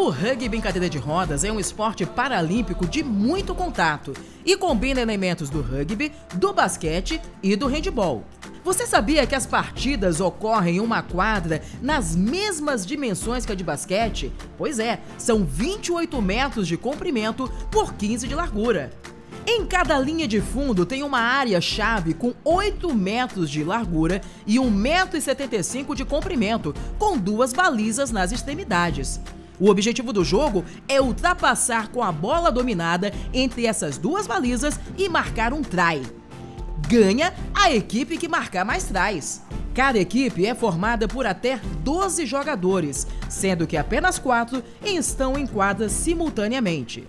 O rugby em cadeira de rodas é um esporte paralímpico de muito contato e combina elementos do rugby, do basquete e do handebol. Você sabia que as partidas ocorrem em uma quadra nas mesmas dimensões que a de basquete? Pois é, são 28 metros de comprimento por 15 de largura. Em cada linha de fundo tem uma área-chave com 8 metros de largura e 1,75 m de comprimento, com 2 balizas nas extremidades. O objetivo do jogo é ultrapassar com a bola dominada entre essas 2 balizas e marcar um try. Ganha a equipe que marcar mais tries. Cada equipe é formada por até 12 jogadores, sendo que apenas 4 estão em quadra simultaneamente.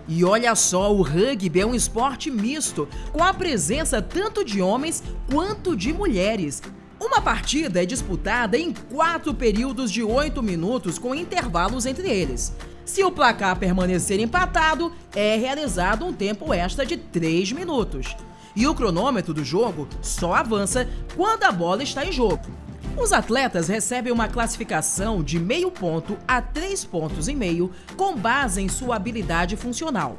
E olha só, o rugby é um esporte misto, com a presença tanto de homens quanto de mulheres. Uma partida é disputada em 4 períodos de 8 minutos com intervalos entre eles. Se o placar permanecer empatado, é realizado um tempo extra de 3 minutos. E o cronômetro do jogo só avança quando a bola está em jogo. Os atletas recebem uma classificação de meio ponto a 3,5 pontos com base em sua habilidade funcional.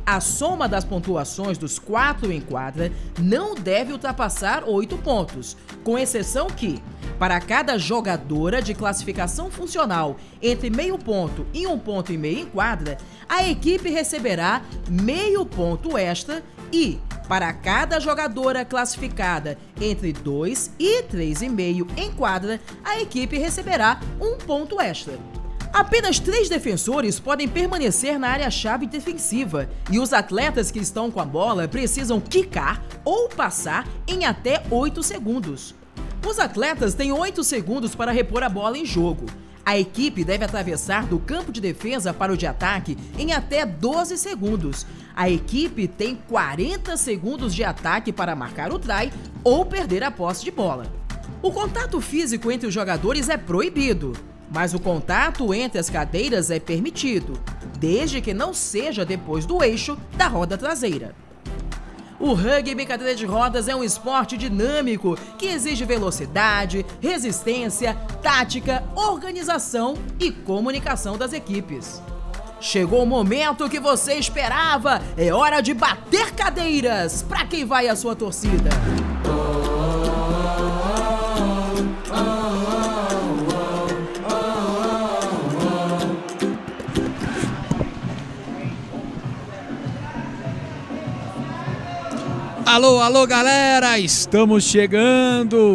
A soma das pontuações dos 4 em quadra não deve ultrapassar 8 pontos, com exceção que, para cada jogadora de classificação funcional entre meio ponto e 1,5 ponto em quadra, a equipe receberá meio ponto extra e, para cada jogadora classificada entre 2 e 3,5 em quadra, a equipe receberá 1 ponto extra. Apenas 3 defensores podem permanecer na área-chave defensiva e os atletas que estão com a bola precisam quicar ou passar em até 8 segundos. Os atletas têm 8 segundos para repor a bola em jogo. A equipe deve atravessar do campo de defesa para o de ataque em até 12 segundos. A equipe tem 40 segundos de ataque para marcar o try ou perder a posse de bola. O contato físico entre os jogadores é proibido, mas o contato entre as cadeiras é permitido, desde que não seja depois do eixo da roda traseira. O rugby em cadeira de rodas é um esporte dinâmico que exige velocidade, resistência, tática, organização e comunicação das equipes. Chegou o momento que você esperava! É hora de bater cadeiras! Para quem vai a sua torcida? Alô, alô, galera! Estamos chegando!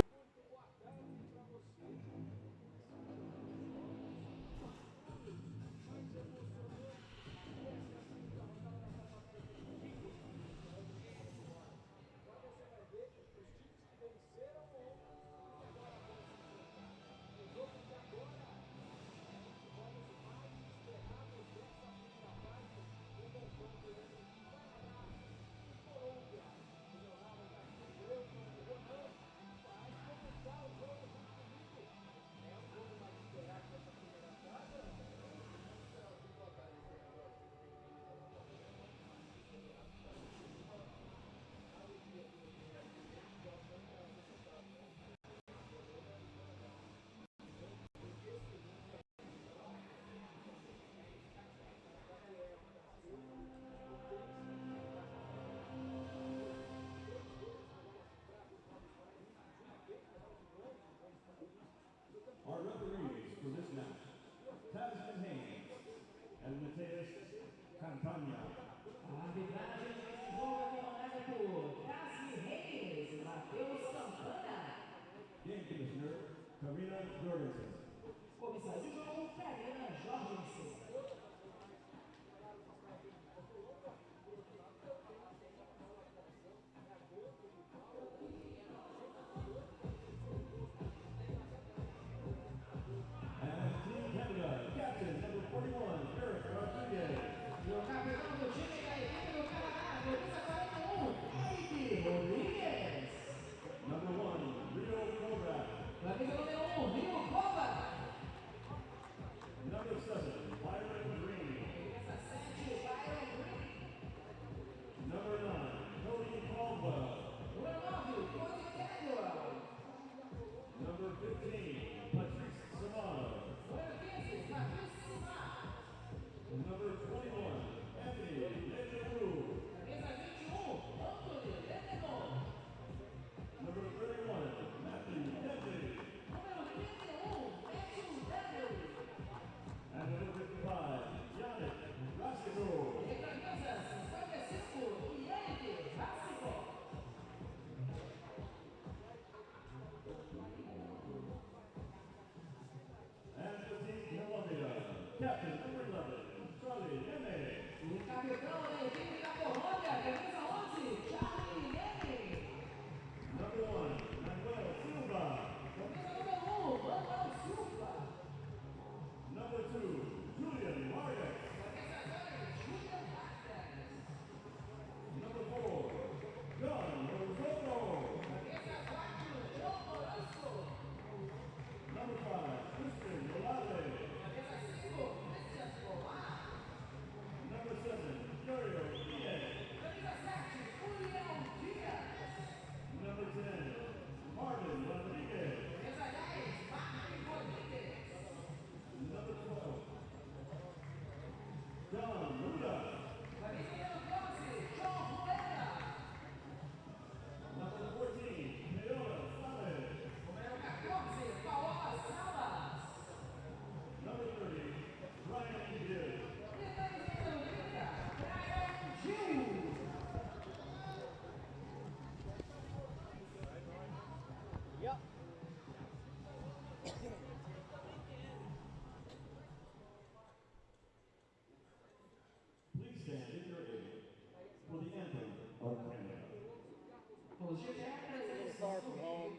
little far from home.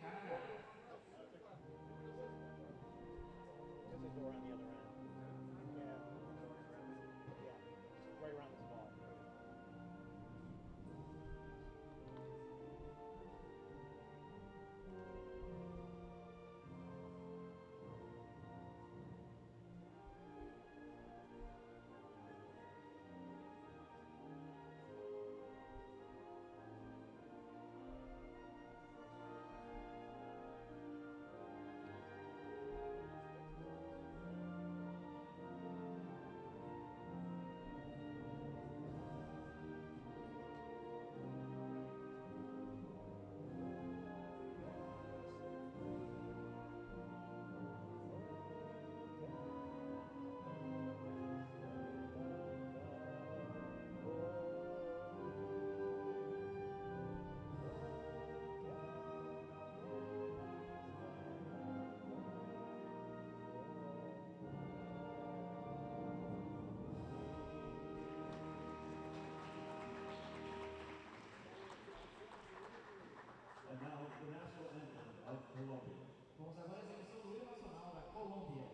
There's a door on the other end. Yeah. Yeah. Right around this ball. And now the national anthem of Colombia. Vamos agora à execução do hino nacional da Colômbia.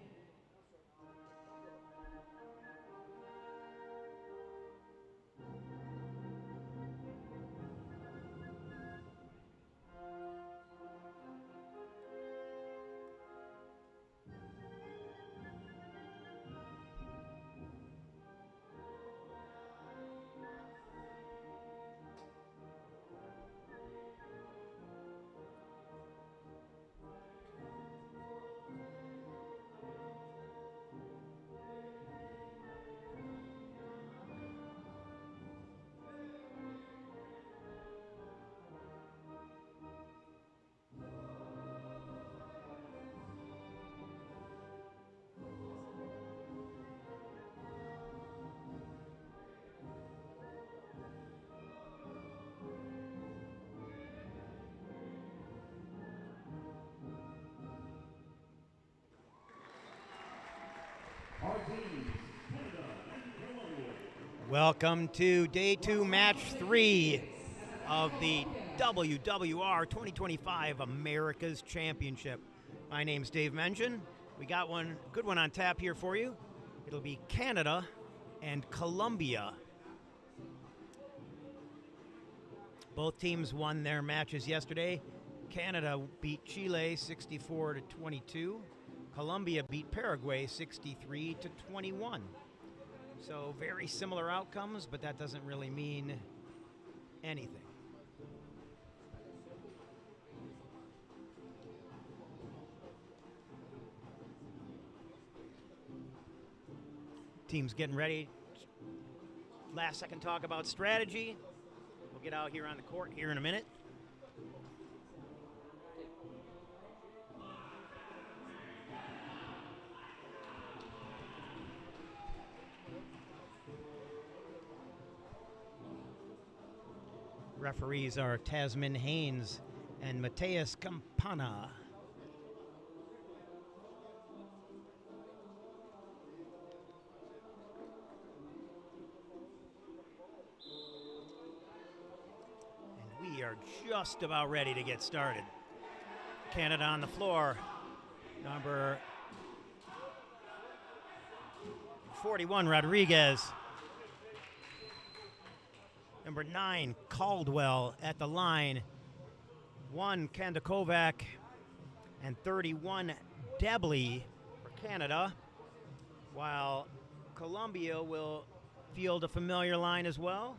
Our teams, Canada and Colombia. Welcome to day 2, match 3 of the WWR 2025 America's Championship. My name's Dave Mention. We got one good one on tap here for you. It'll be Canada and Colombia. Both teams won their matches yesterday. Canada beat Chile 64-22. Colombia beat Paraguay 63-21. So very similar outcomes, but that doesn't really mean anything. Team's getting ready. Last second talk about strategy. We'll get out here on the court here in a minute. Referees are Tasman Haynes and Mateus Campana. And we are just about ready to get started. Canada on the floor. Number 41, Rodriguez. Number 9, Caldwell at the line. 1, Kandakovac. And 31, Debley for Canada. While Colombia will field a familiar line as well.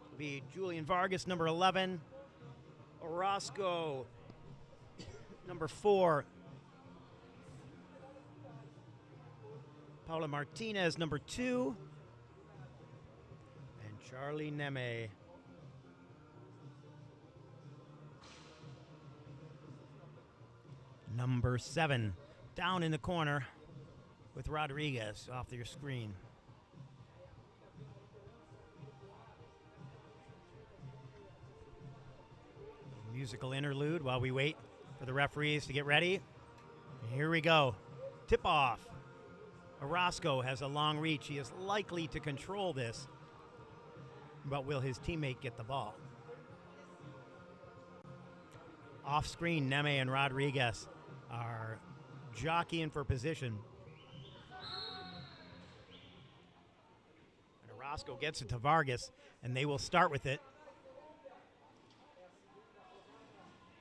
It'll be Julian Vargas, number 11. Orozco, number 4. Paula Martinez, number 2. Charlie Neme. Number 7, down in the corner with Rodriguez off your screen. Musical interlude while we wait for the referees to get ready. Here we go. Tip off. Orozco has a long reach. He is likely to control this. But will his teammate get the ball? Off screen, Neme and Rodriguez are jockeying for position. And Orozco gets it to Vargas, and they will start with it.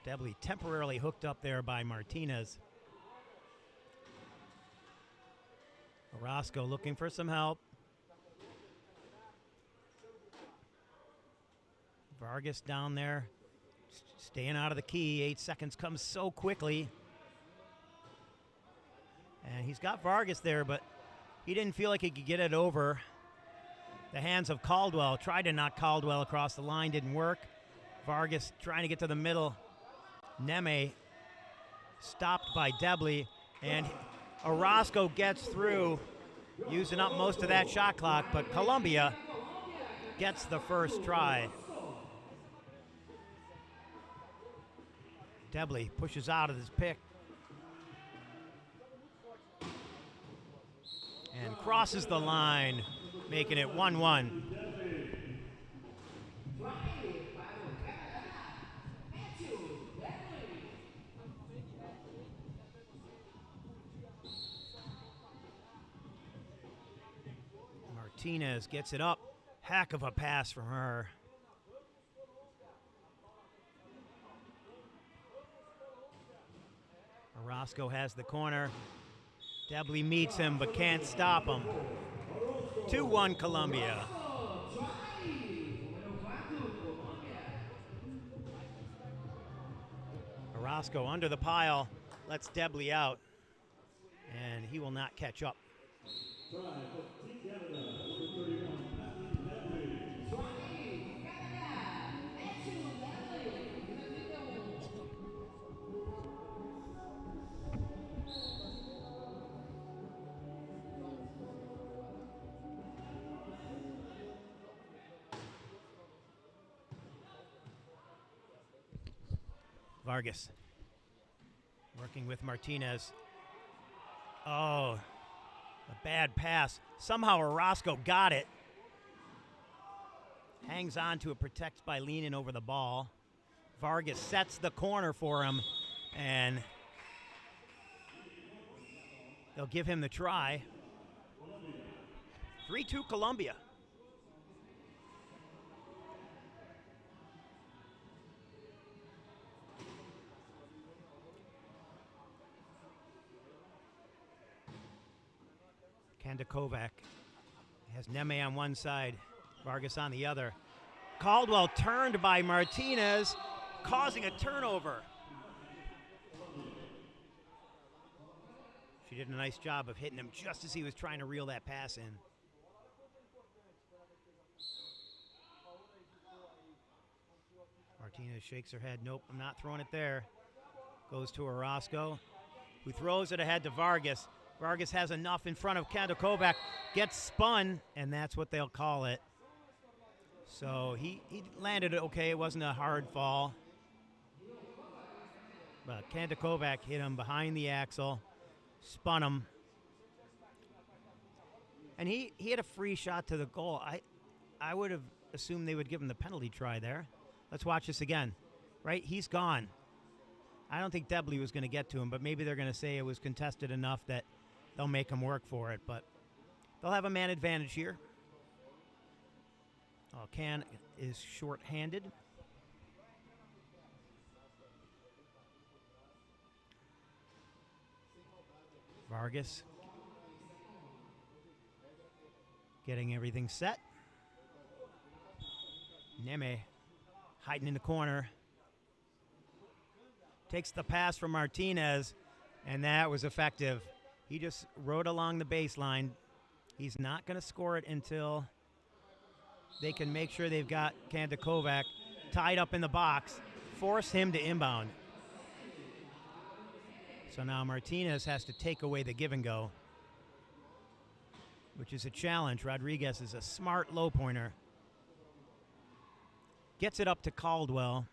Debley temporarily hooked up there by Martinez. Orozco looking for some help. Vargas down there, staying out of the key. 8 seconds comes so quickly. And he's got Vargas there, but he didn't feel like he could get it over the hands of Caldwell. Tried to knock Caldwell across the line, didn't work. Vargas trying to get to the middle. Neme stopped by Debley, and Orozco gets through, using up most of that shot clock, but Colombia gets the first try. Debley pushes out of his pick and crosses the line, making it 1-1. Martinez gets it up. Heck of a pass from her. Orozco has the corner. Debley meets him but can't stop him. 2-1 Colombia. Orozco under the pile, lets Debley out, and he will not catch up. Vargas working with Martinez. Oh, a bad pass. Somehow Orozco got it. Hangs on to it, protects by leaning over the ball. Vargas sets the corner for him, and they'll give him the try. 3-2 Colombia. Kovac has Neme on one side, Vargas on the other. Caldwell turned by Martinez, causing a turnover. She did a nice job of hitting him just as he was trying to reel that pass in. Martinez shakes her head. Nope, I'm not throwing it there. Goes to Orozco, who throws it ahead to Vargas. Vargas has enough in front of Kovac, gets spun, and that's what they'll call it. So he landed it okay. It wasn't a hard fall. But Kovac hit him behind the axle, spun him. And he had a free shot to the goal. I would have assumed they would give him the penalty try there. Let's watch this again. Right, he's gone. I don't think Debley was going to get to him, but maybe they're going to say it was contested enough that they'll make him work for it, but they'll have a man advantage here. Oh, Can is short-handed. Vargas getting everything set. Neme hiding in the corner. Takes the pass from Martinez, and that was effective. He just rode along the baseline. He's not going to score it until they can make sure they've got Kovac tied up in the box, force him to inbound. So now Martinez has to take away the give and go, which is a challenge. Rodriguez is a smart low pointer. Gets it up to Caldwell.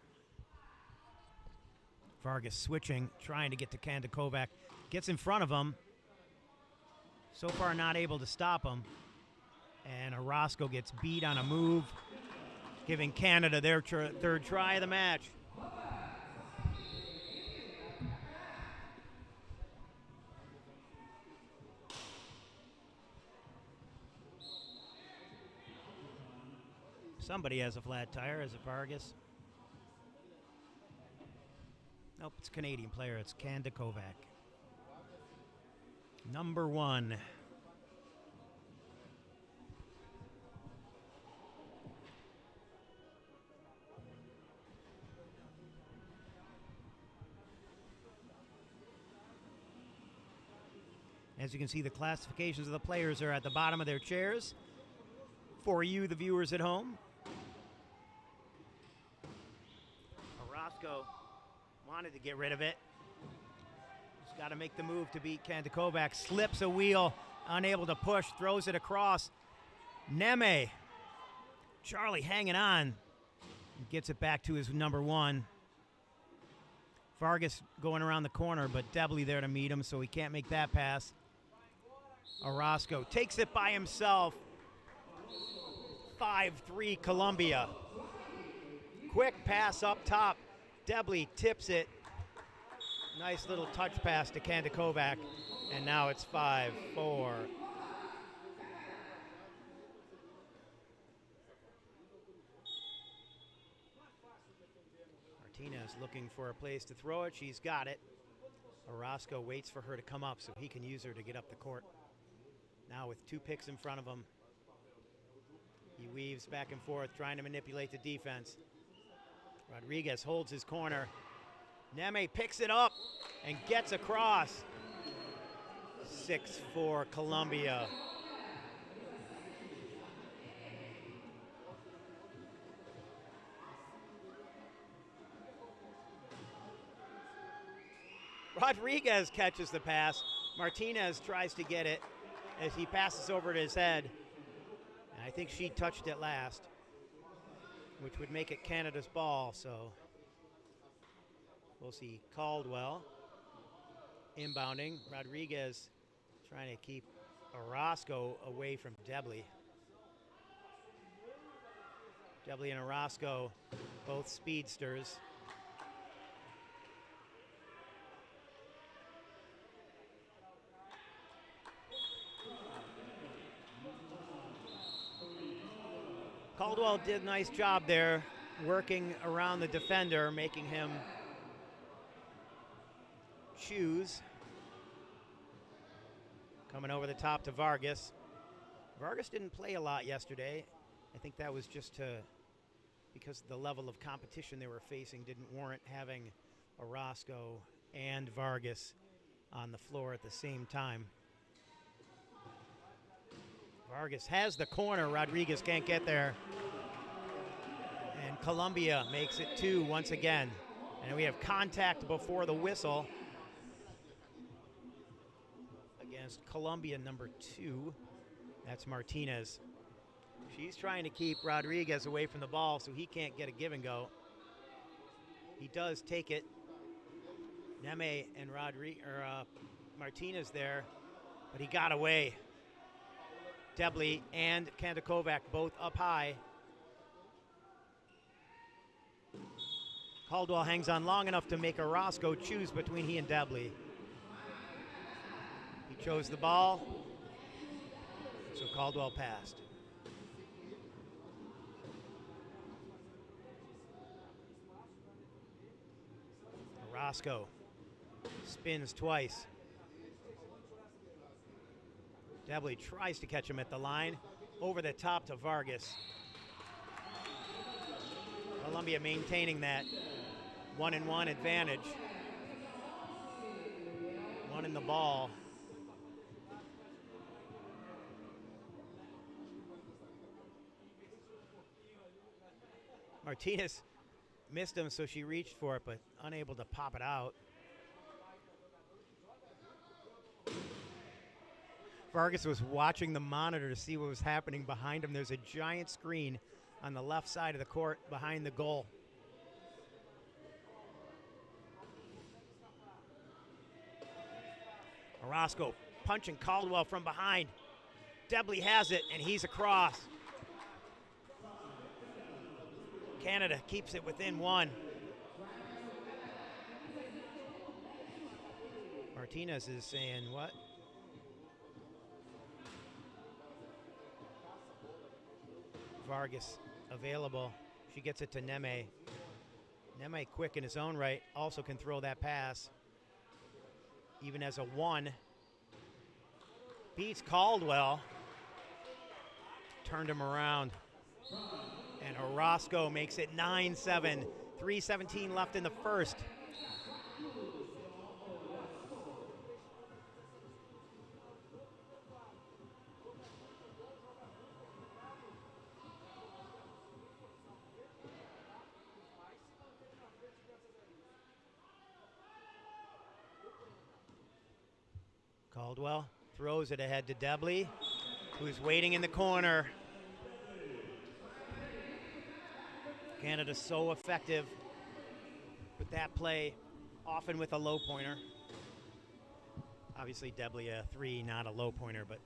Vargas switching, trying to get to Kovac. Gets in front of him. So far not able to stop him. And Orozco gets beat on a move, giving Canada their third try of the match. Somebody has a flat tire. Is it Vargas? Nope, it's a Canadian player. It's Kandakovac. Number 1. As you can see, the classifications of the players are at the bottom of their chairs. For you, the viewers at home. Orozco wanted to get rid of it. He's got to make the move to beat Kandakovac. Slips a wheel, unable to push, throws it across. Neme. Charlie hanging on. Gets it back to his number 1. Vargas going around the corner, but Debley there to meet him, so he can't make that pass. Orozco takes it by himself. 5-3 Colombia. Quick pass up top. Debley tips it. Nice little touch pass to Kandakovac. And now it's 5-4. Martinez looking for a place to throw it. She's got it. Orozco waits for her to come up so he can use her to get up the court. Now with 2 picks in front of him. He weaves back and forth, trying to manipulate the defense. Rodriguez holds his corner. Neme picks it up and gets across. 6-4 Colombia. Rodriguez catches the pass. Martinez tries to get it as he passes over to his head. And I think she touched it last, which would make it Canada's ball. So we'll see Caldwell inbounding. Rodriguez trying to keep Orozco away from Debley. Debley and Orozco, both speedsters. Caldwell did a nice job there, working around the defender, making him choose. Coming over the top to Vargas. Vargas didn't play a lot yesterday. I think that was just because the level of competition they were facing didn't warrant having Orozco and Vargas on the floor at the same time. Vargas has the corner. Rodriguez can't get there. And Colombia makes it 2 once again. And we have contact before the whistle against Colombia number 2. That's Martinez. She's trying to keep Rodriguez away from the ball so he can't get a give and go. He does take it. Neme and Martinez there, but he got away. Debley and Kandakovac both up high. Caldwell hangs on long enough to make Orozco choose between he and Debley. He chose the ball, so Caldwell passed. Orozco spins twice. Debley tries to catch him at the line. Over the top to Vargas. Colombia maintaining that 1-and-1 advantage. 1 in the ball. Martinez missed him, so she reached for it, but unable to pop it out. Vargas was watching the monitor to see what was happening behind him. There's a giant screen on the left side of the court behind the goal. Orozco punching Caldwell from behind. Debley has it, and he's across. Canada keeps it within 1. Martinez is saying what? Vargas available. She gets it to Neme. Neme, quick in his own right, also can throw that pass. Even as a 1. Beats Caldwell. Turned him around. And Orozco makes it 9-7. 3:17 left in the first. Caldwell throws it ahead to Debley, who's waiting in the corner. Canada's so effective with that play, often with a low pointer. Obviously, Debley a 3, not a low pointer, but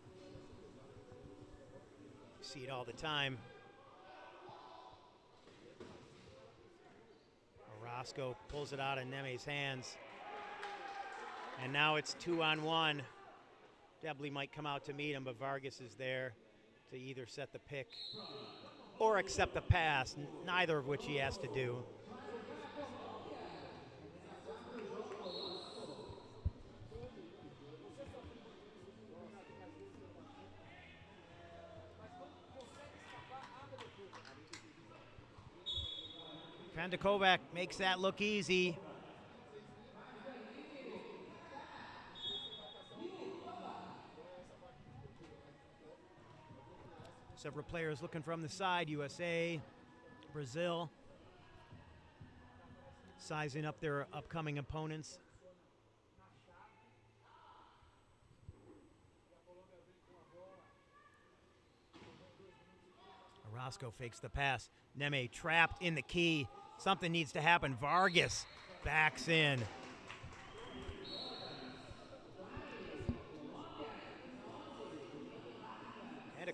you see it all the time. Orozco pulls it out of Neme's hands. And now it's 2-on-1. Debley might come out to meet him, but Vargas is there to either set the pick or accept the pass, neither of which he has to do. Kandakovac makes that look easy. Several players looking from the side, USA, Brazil, sizing up their upcoming opponents. Orozco fakes the pass. Neme trapped in the key. Something needs to happen. Vargas backs in.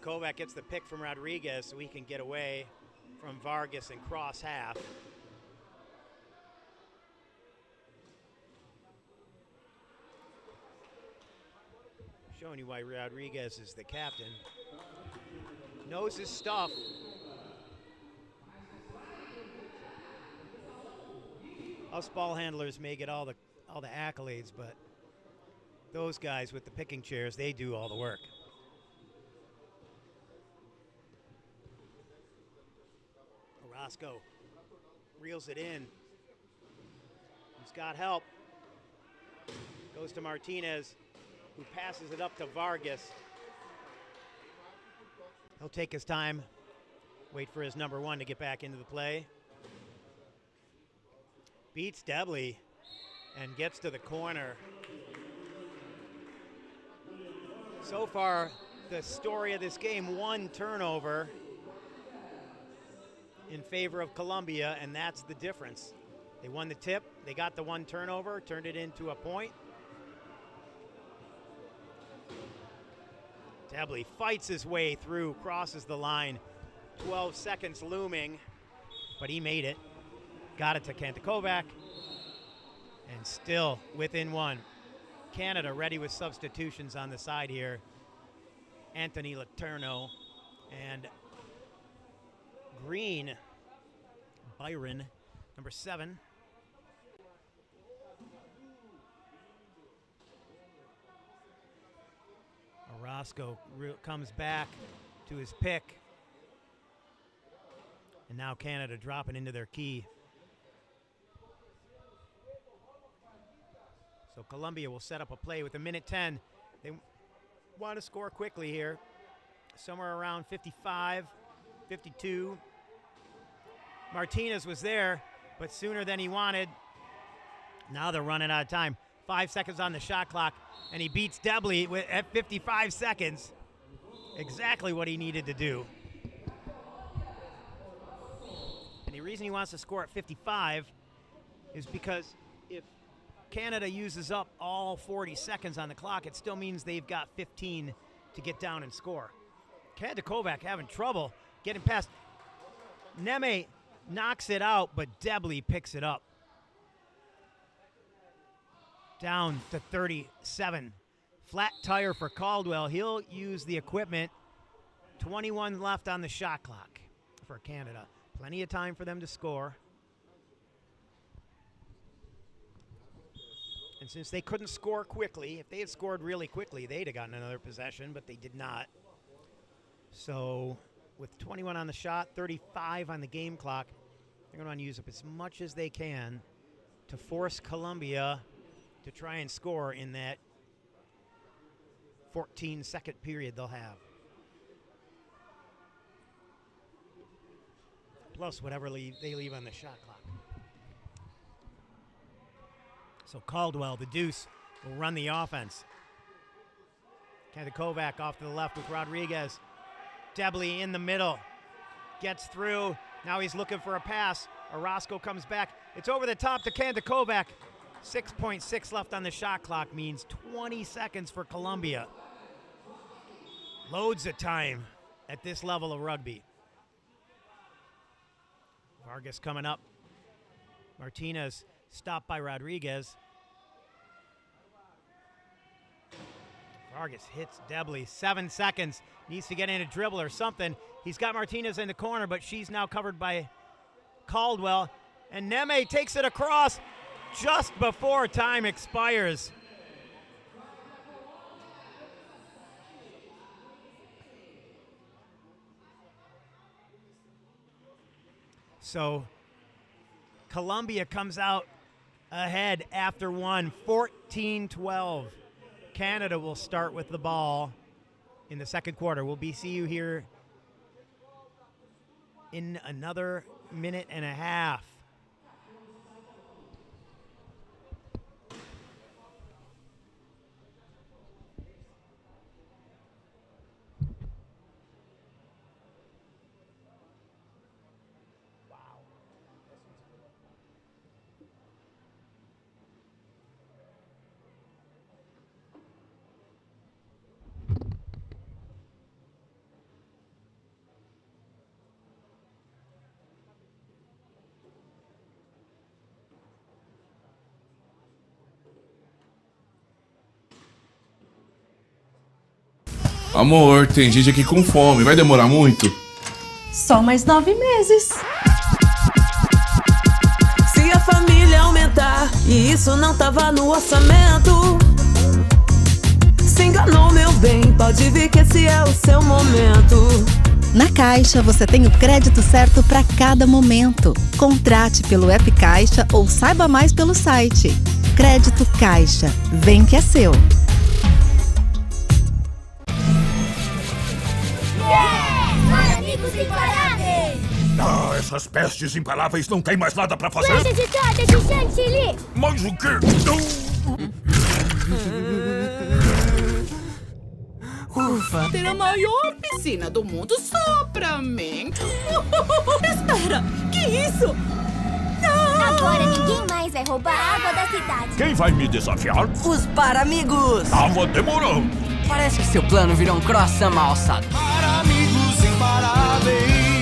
Kovac gets the pick from Rodriguez so he can get away from Vargas and cross half. Showing you why Rodriguez is the captain. Knows his stuff. Us ball handlers may get all the accolades, but those guys with the picking chairs, they do all the work. Orozco reels it in. He's got help. Goes to Martinez, who passes it up to Vargas. He'll take his time, wait for his number 1 to get back into the play. Beats Debley and gets to the corner. So far, the story of this game, 1 turnover in favor of Colombia, and that's the difference. They won the tip, they got the 1 turnover, turned it into a point. Debley fights his way through, crosses the line. 12 seconds looming, but he made it. Got it to Kandakovac, and still within 1. Canada ready with substitutions on the side here. Anthony Letourneau and Green, Byron, number 7. Orozco comes back to his pick. And now Canada dropping into their key. So Colombia will set up a play with 1:10. They want to score quickly here. Somewhere around 55, 52. Martinez was there, but sooner than he wanted. Now they're running out of time. 5 seconds on the shot clock, and he beats Debley at 55 seconds. Exactly what he needed to do. And the reason he wants to score at 55 is because if Canada uses up all 40 seconds on the clock, it still means they've got 15 to get down and score. Kandakovac having trouble getting past. Neme knocks it out, but Debley picks it up. Down to 37. Flat tire for Caldwell. He'll use the equipment. 21 left on the shot clock for for Canada. Plenty of time for them to score. And since they couldn't score quickly, if they had scored really quickly, they'd have gotten another possession, but they did not. So with 21 on the shot, 35 on the game clock, they're going to want to use up as much as they can to force Colombia to try and score in that 14-second period they'll have. Plus whatever they leave on the shot clock. So Caldwell, the deuce, will run the offense. Kandakovac off to the left with Rodriguez. Debley in the middle. Gets through. Now he's looking for a pass. Orozco comes back. It's over the top to Kandakovac. 6.6 left on the shot clock means 20 seconds for Colombia. Loads of time at this level of rugby. Vargas coming up. Martinez stopped by Rodriguez. Vargas hits Debley. 7 seconds. Needs to get in a dribble or something. He's got Martinez in the corner, but she's now covered by Caldwell. And Neme takes it across just before time expires. So Colombia comes out ahead after one, 14-12. Canada will start with the ball in the second quarter. We'll see you here in another minute and a half. Amor, tem gente aqui com fome. Vai demorar muito? Só mais 9 meses. Se a família aumentar e isso não tava no orçamento, se enganou, meu bem, pode vir que esse é o seu momento. Na Caixa, você tem o crédito certo para cada momento. Contrate pelo app Caixa ou saiba mais pelo site. Crédito Caixa. Vem que é seu. Amigos imparáveis! Ah, essas pestes imparáveis não têm mais nada pra fazer? Lanche de torta de chantilly! Mais o quê? Ufa, ter a maior piscina do mundo só pra mim. Espera, que isso? Agora ninguém mais vai roubar a água da cidade. Quem vai me desafiar? Os Paramigos! Tava demorando. Parece que seu plano virou um croissant mal alçado. Para amigos imparáveis.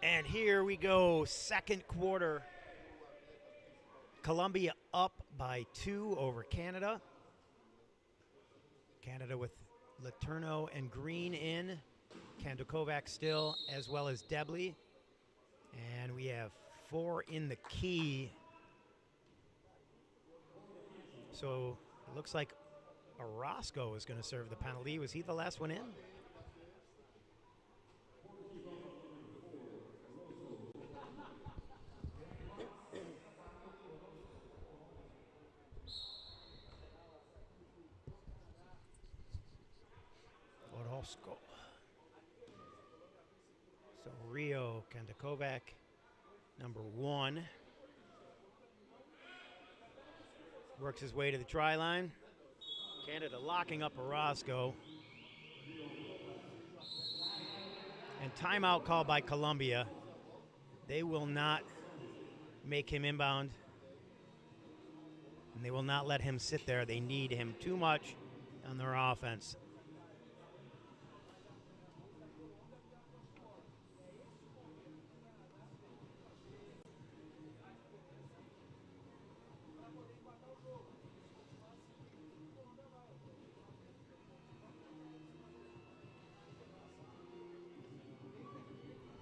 And here we go, second quarter. Colombia up by 2 over Canada. Canada with Letourneau and Green in. Kandakovac still, as well as Debley. And we have 4 in the key. So it looks like Orozco is going to serve the penalty. Was he the last one in? Orozco. So Rio Kandakovac, number 1. Works his way to the try line. Canada locking up Orozco. And timeout called by Colombia. They will not make him inbound. And they will not let him sit there. They need him too much on their offense.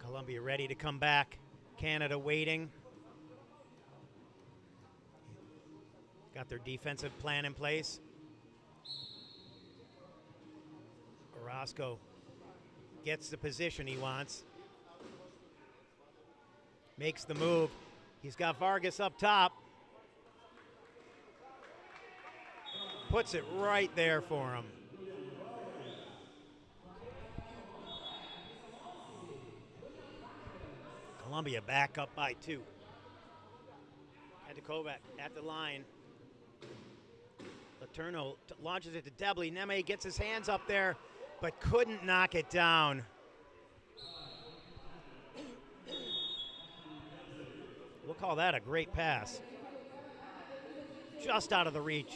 Colombia ready to come back. Canada waiting. Got their defensive plan in place. Orozco gets the position he wants. Makes the move. He's got Vargas up top. Puts it right there for him. Colombia back up by 2. Kovac at the line. Letourneau launches it to Debley. Neme gets his hands up there, but couldn't knock it down. We'll call that a great pass. Just out of the reach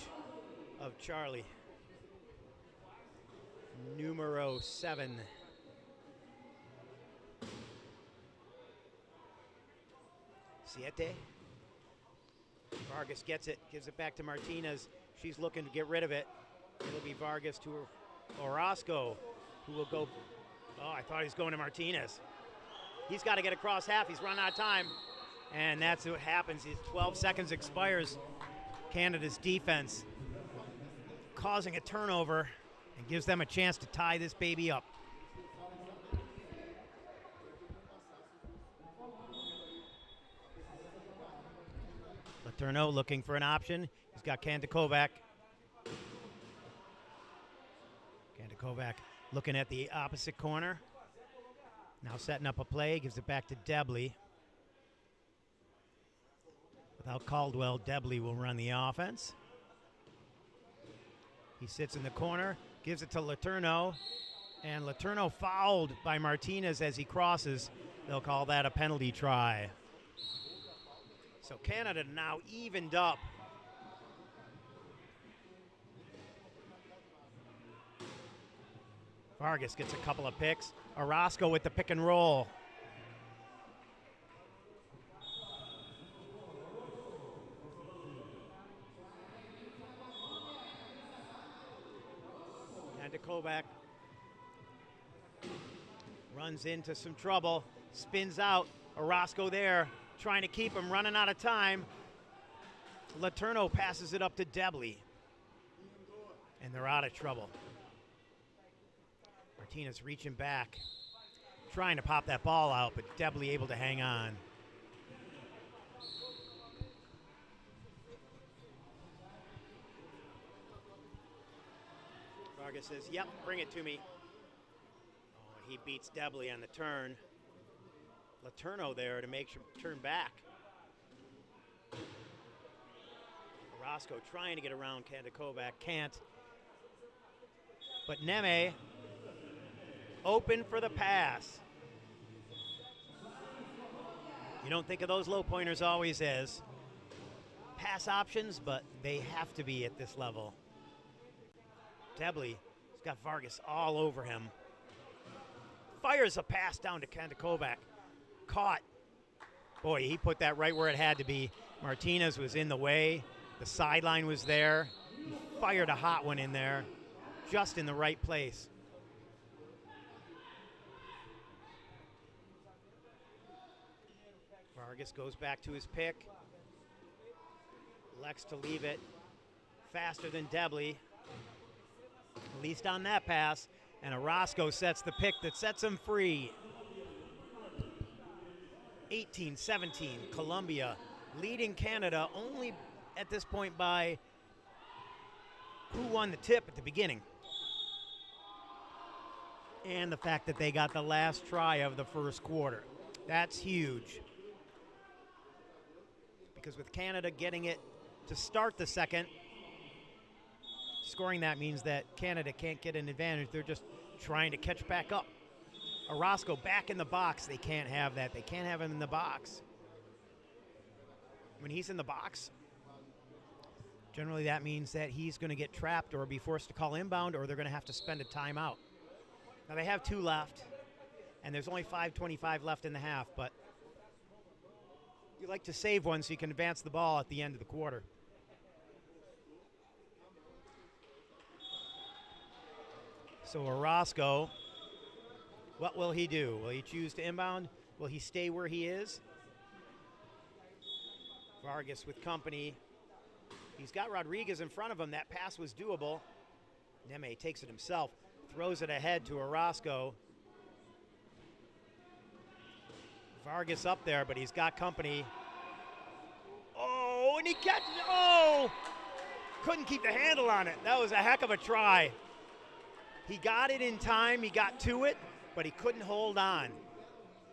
of Charlie. Numero 7. Siete. Vargas gets it, gives it back to Martinez. She's looking to get rid of it. It'll be Vargas to Orozco, who will go. Oh, I thought he was going to Martinez. He's got to get across half. He's run out of time. And that's what happens. 12 seconds expires. Canada's defense causing a turnover and gives them a chance to tie this baby up. Letourneau looking for an option. He's got Kovac. Kovac looking at the opposite corner. Now setting up a play, gives it back to Debley. Without Caldwell, Debley will run the offense. He sits in the corner, gives it to Letourneau, and Letourneau fouled by Martinez as he crosses. They'll call that a penalty try. So Canada now evened up. Vargas gets a couple of picks. Orozco with the pick and roll. And Kovac runs into some trouble, spins out. Orozco there, trying to keep him, running out of time. Letourneau passes it up to Debley. And they're out of trouble. Martinez reaching back, trying to pop that ball out, but Debley able to hang on. Vargas says, yep, bring it to me. Oh, he beats Debley on the turn. Letourneau there to make sure turn back. Orozco trying to get around Kovac, can't. But Neme open for the pass. You don't think of those low pointers always as pass options, but they have to be at this level. Debley has got Vargas all over him. Fires a pass down to Kovac. Caught. Boy, he put that right where it had to be. Martinez was in the way. The sideline was there. He fired a hot one in there, just in the right place. Vargas goes back to his pick. Elects to leave it faster than Debley, at least on that pass. And Orozco sets the pick that sets him free. 18-17, Colombia leading Canada only at this point by who won the tip at the beginning. And the fact that they got the last try of the first quarter. That's huge. Because with Canada getting it to start the second. Scoring that means that Canada can't get an advantage. They're just trying to catch back up. Orozco back in the box. They can't have that. They can't have him in the box. When he's in the box, generally that means that he's going to get trapped or be forced to call inbound, or they're going to have to spend a timeout. Now they have 2 left, and there's only 5:25 left in the half, but you like to save one so you can advance the ball at the end of the quarter. So Orozco, what will he do? Will he choose to inbound? Will he stay where he is? Vargas with company. He's got Rodriguez in front of him. That pass was doable. Neme takes it himself, throws it ahead to Orozco. Vargas up there, but he's got company. Oh, and he catches it. Oh! Couldn't keep the handle on it. That was a heck of a try. He got it in time. He got to it, but he couldn't hold on.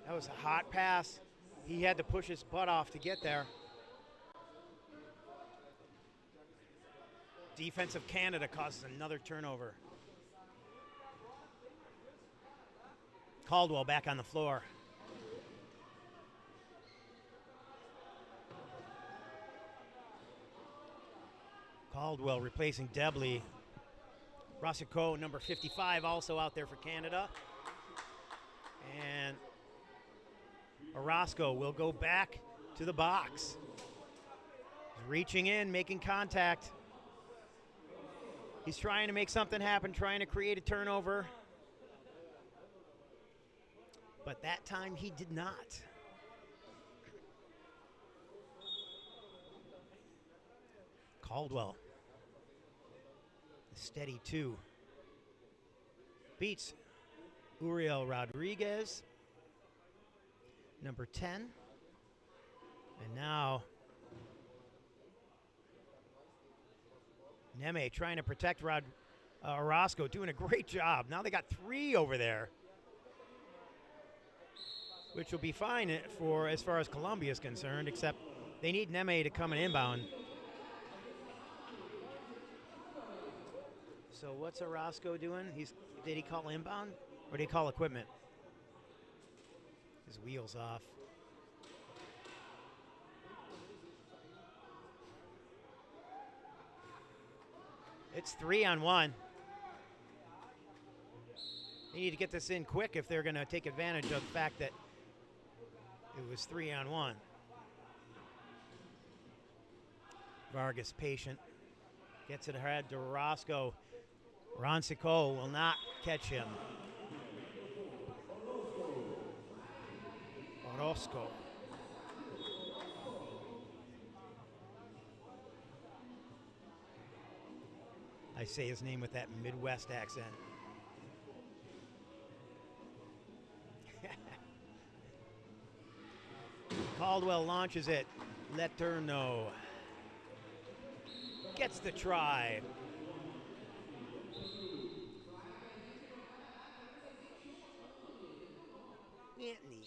That was a hot pass. He had to push his butt off to get there. Defensive Canada causes another turnover. Caldwell back on the floor. Caldwell replacing Debley. Rossico, number 55, also out there for Canada. And Orozco will go back to the box. He's reaching in, making contact. He's trying to make something happen, trying to create a turnover. But that time he did not. Caldwell. Steady 2. Beats Uriel Rodriguez, number 10. And now Neme trying to protect Orozco, doing a great job. Now they got 3 over there, which will be fine for as far as Colombia is concerned, except they need Neme to come and inbound. So what's Orozco doing? Did he call inbound or did he call equipment? His wheel's off. It's 3-on-1. They need to get this in quick if they're going to take advantage of the fact that it was 3-on-1. Vargas patient. Gets it ahead to Orozco. Roncico will not catch him. Orozco. I say his name with that Midwest accent. Caldwell launches it. Letourneau gets the try. Anthony.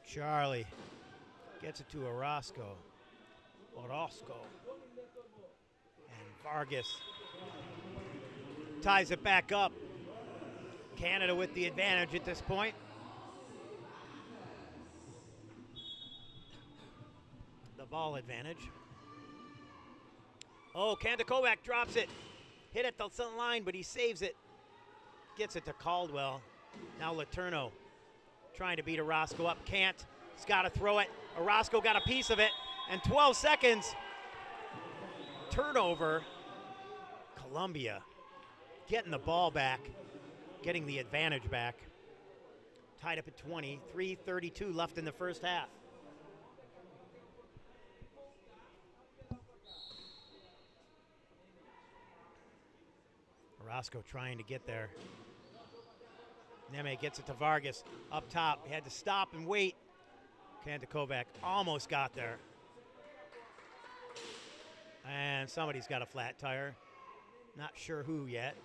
Charlie gets it to Orozco. Orozco. And Vargas ties it back up. Canada with the advantage at this point. The ball advantage. Oh, Kandakovac drops it. Hit at the line, but he saves it. Gets it to Caldwell. Now Letourneau trying to beat Orozco up. Can't. He's got to throw it. Orozco got a piece of it. And 12 seconds. Turnover. Colombia getting the ball back. Getting the advantage back. Tied up at 20. 3:32 left in the first half. Orozco trying to get there. Neme gets it to Vargas up top. He had to stop and wait. Kandakovac almost got there. And somebody's got a flat tire. Not sure who yet.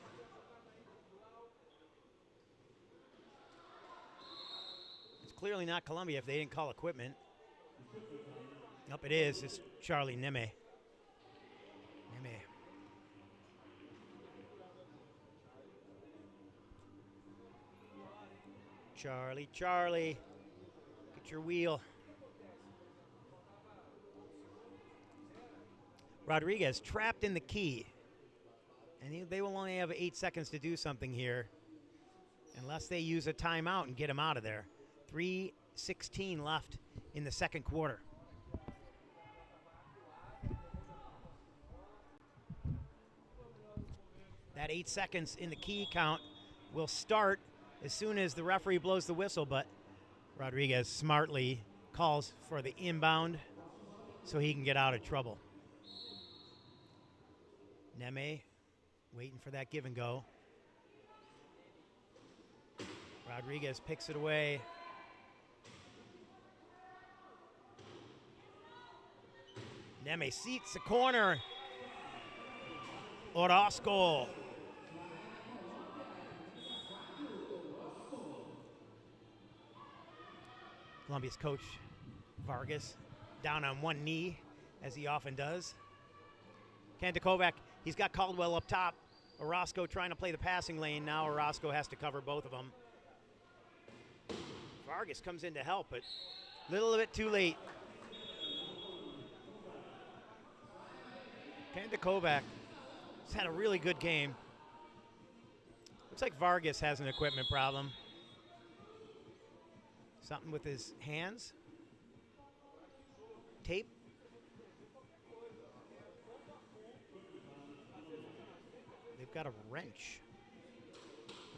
It's clearly not Colombia if they didn't call equipment. Up it is. It's Charlie Neme. Charlie, get your wheel. Rodriguez trapped in the key. And they will only have 8 seconds to do something here unless they use a timeout and get him out of there. 3:16 left in the second quarter. That 8 seconds in the key count will start as soon as the referee blows the whistle, but Rodriguez smartly calls for the inbound so he can get out of trouble. Neme waiting for that give and go. Rodriguez picks it away. Neme seats the corner. Orozco. Colombia's coach, Vargas, down on one knee, as he often does. Kandakovac, he's got Caldwell up top. Orozco trying to play the passing lane. Now Orozco has to cover both of them. Vargas comes in to help, but a little bit too late. Kandakovac has had a really good game. Looks like Vargas has an equipment problem. Something with his hands. Tape. They've got a wrench.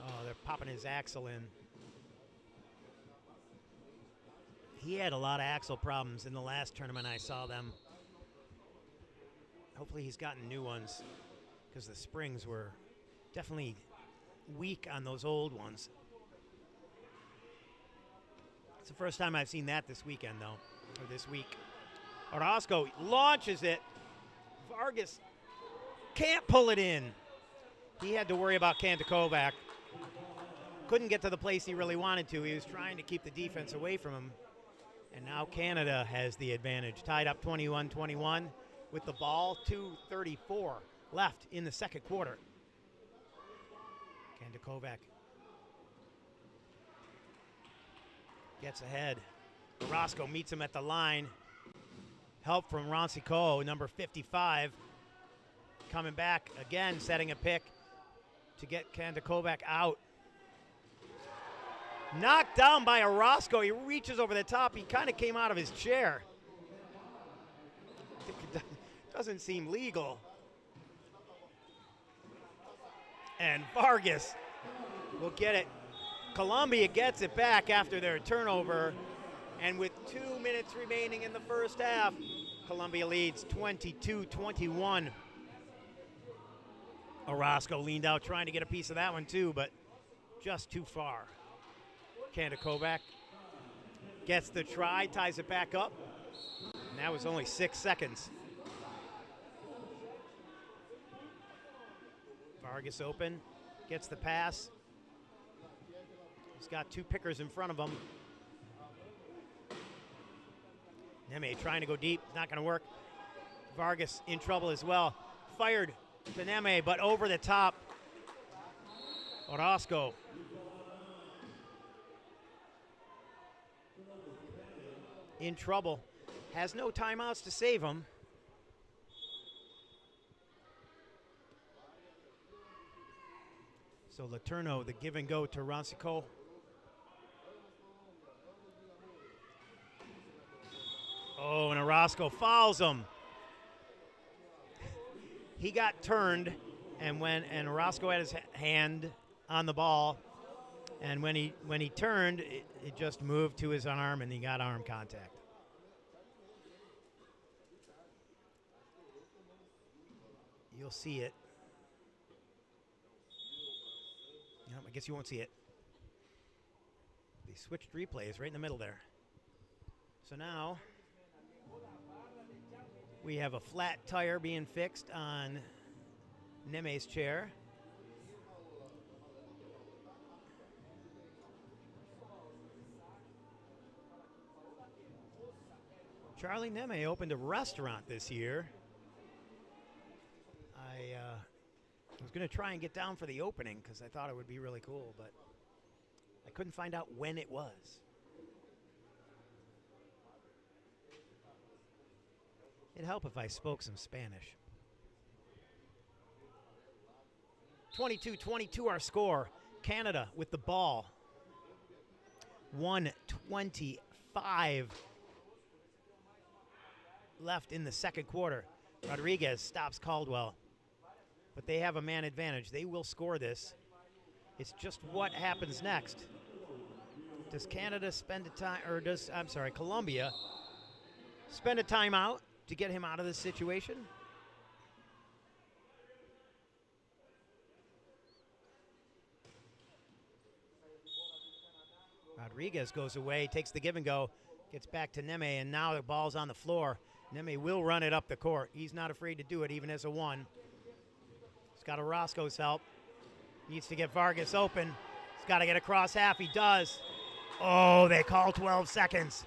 Oh, they're popping his axle in. He had a lot of axle problems in the last tournament I saw them. Hopefully he's gotten new ones because the springs were definitely weak on those old ones. It's the first time I've seen that this weekend, though, or this week. Orozco launches it. Vargas can't pull it in. He had to worry about Kandakovac. Couldn't get to the place he really wanted to. He was trying to keep the defense away from him. And now Canada has the advantage. Tied up 21-21 with the ball. 2:34 left in the second quarter. Kandakovac gets ahead. Orozco meets him at the line. Help from Roncico, number 55. Coming back again, setting a pick to get Kandakovac out. Knocked down by Orozco. He reaches over the top. He kind of came out of his chair. Doesn't seem legal. And Vargas will get it. Colombia gets it back after their turnover. And with 2 minutes remaining in the first half, Colombia leads 22-21. Orozco leaned out trying to get a piece of that one too, but just too far. Kandakovac gets the try, ties it back up. And that was only 6 seconds. Vargas open, gets the pass. He's got two pickers in front of him. Neme trying to go deep, not going to work. Vargas in trouble as well. Fired to Neme, but over the top. Orozco. In trouble. Has no timeouts to save him. So Letourneau, the give and go to Roncico. Oh, and Orozco fouls him. He got turned, and Orozco had his hand on the ball, and when he turned, it just moved to his arm, and he got arm contact. You'll see it. No, I guess you won't see it. They switched replays right in the middle there. So now we have a flat tire being fixed on Neme's chair. Charlie Neme opened a restaurant this year. I was going to try and get down for the opening because I thought it would be really cool, but I couldn't find out when it was. It'd help if I spoke some Spanish. 22-22 our score. Canada with the ball. 1:25 left in the second quarter. Rodriguez stops Caldwell, but they have a man advantage. They will score this. It's just what happens next. Does Canada spend a time, or does, I'm sorry, Colombia spend a timeout to get him out of this situation? Rodriguez goes away, takes the give and go, gets back to Neme, and now the ball's on the floor. Neme will run it up the court. He's not afraid to do it, even as a one. He's got Orozco's help. Needs to get Vargas open. He's got to get across half. He does. Oh, they call 12 seconds.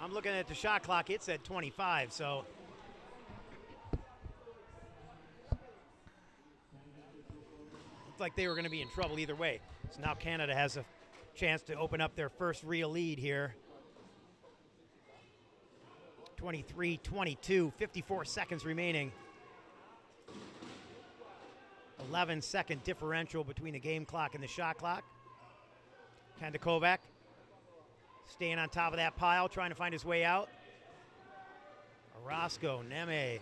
I'm looking at the shot clock. It said 25, so. Looked like they were going to be in trouble either way. So now Canada has a chance to open up their first real lead here. 23-22, 54 seconds remaining. 11-second differential between the game clock and the shot clock. Kandakovac staying on top of that pile, trying to find his way out. Orozco, Neme,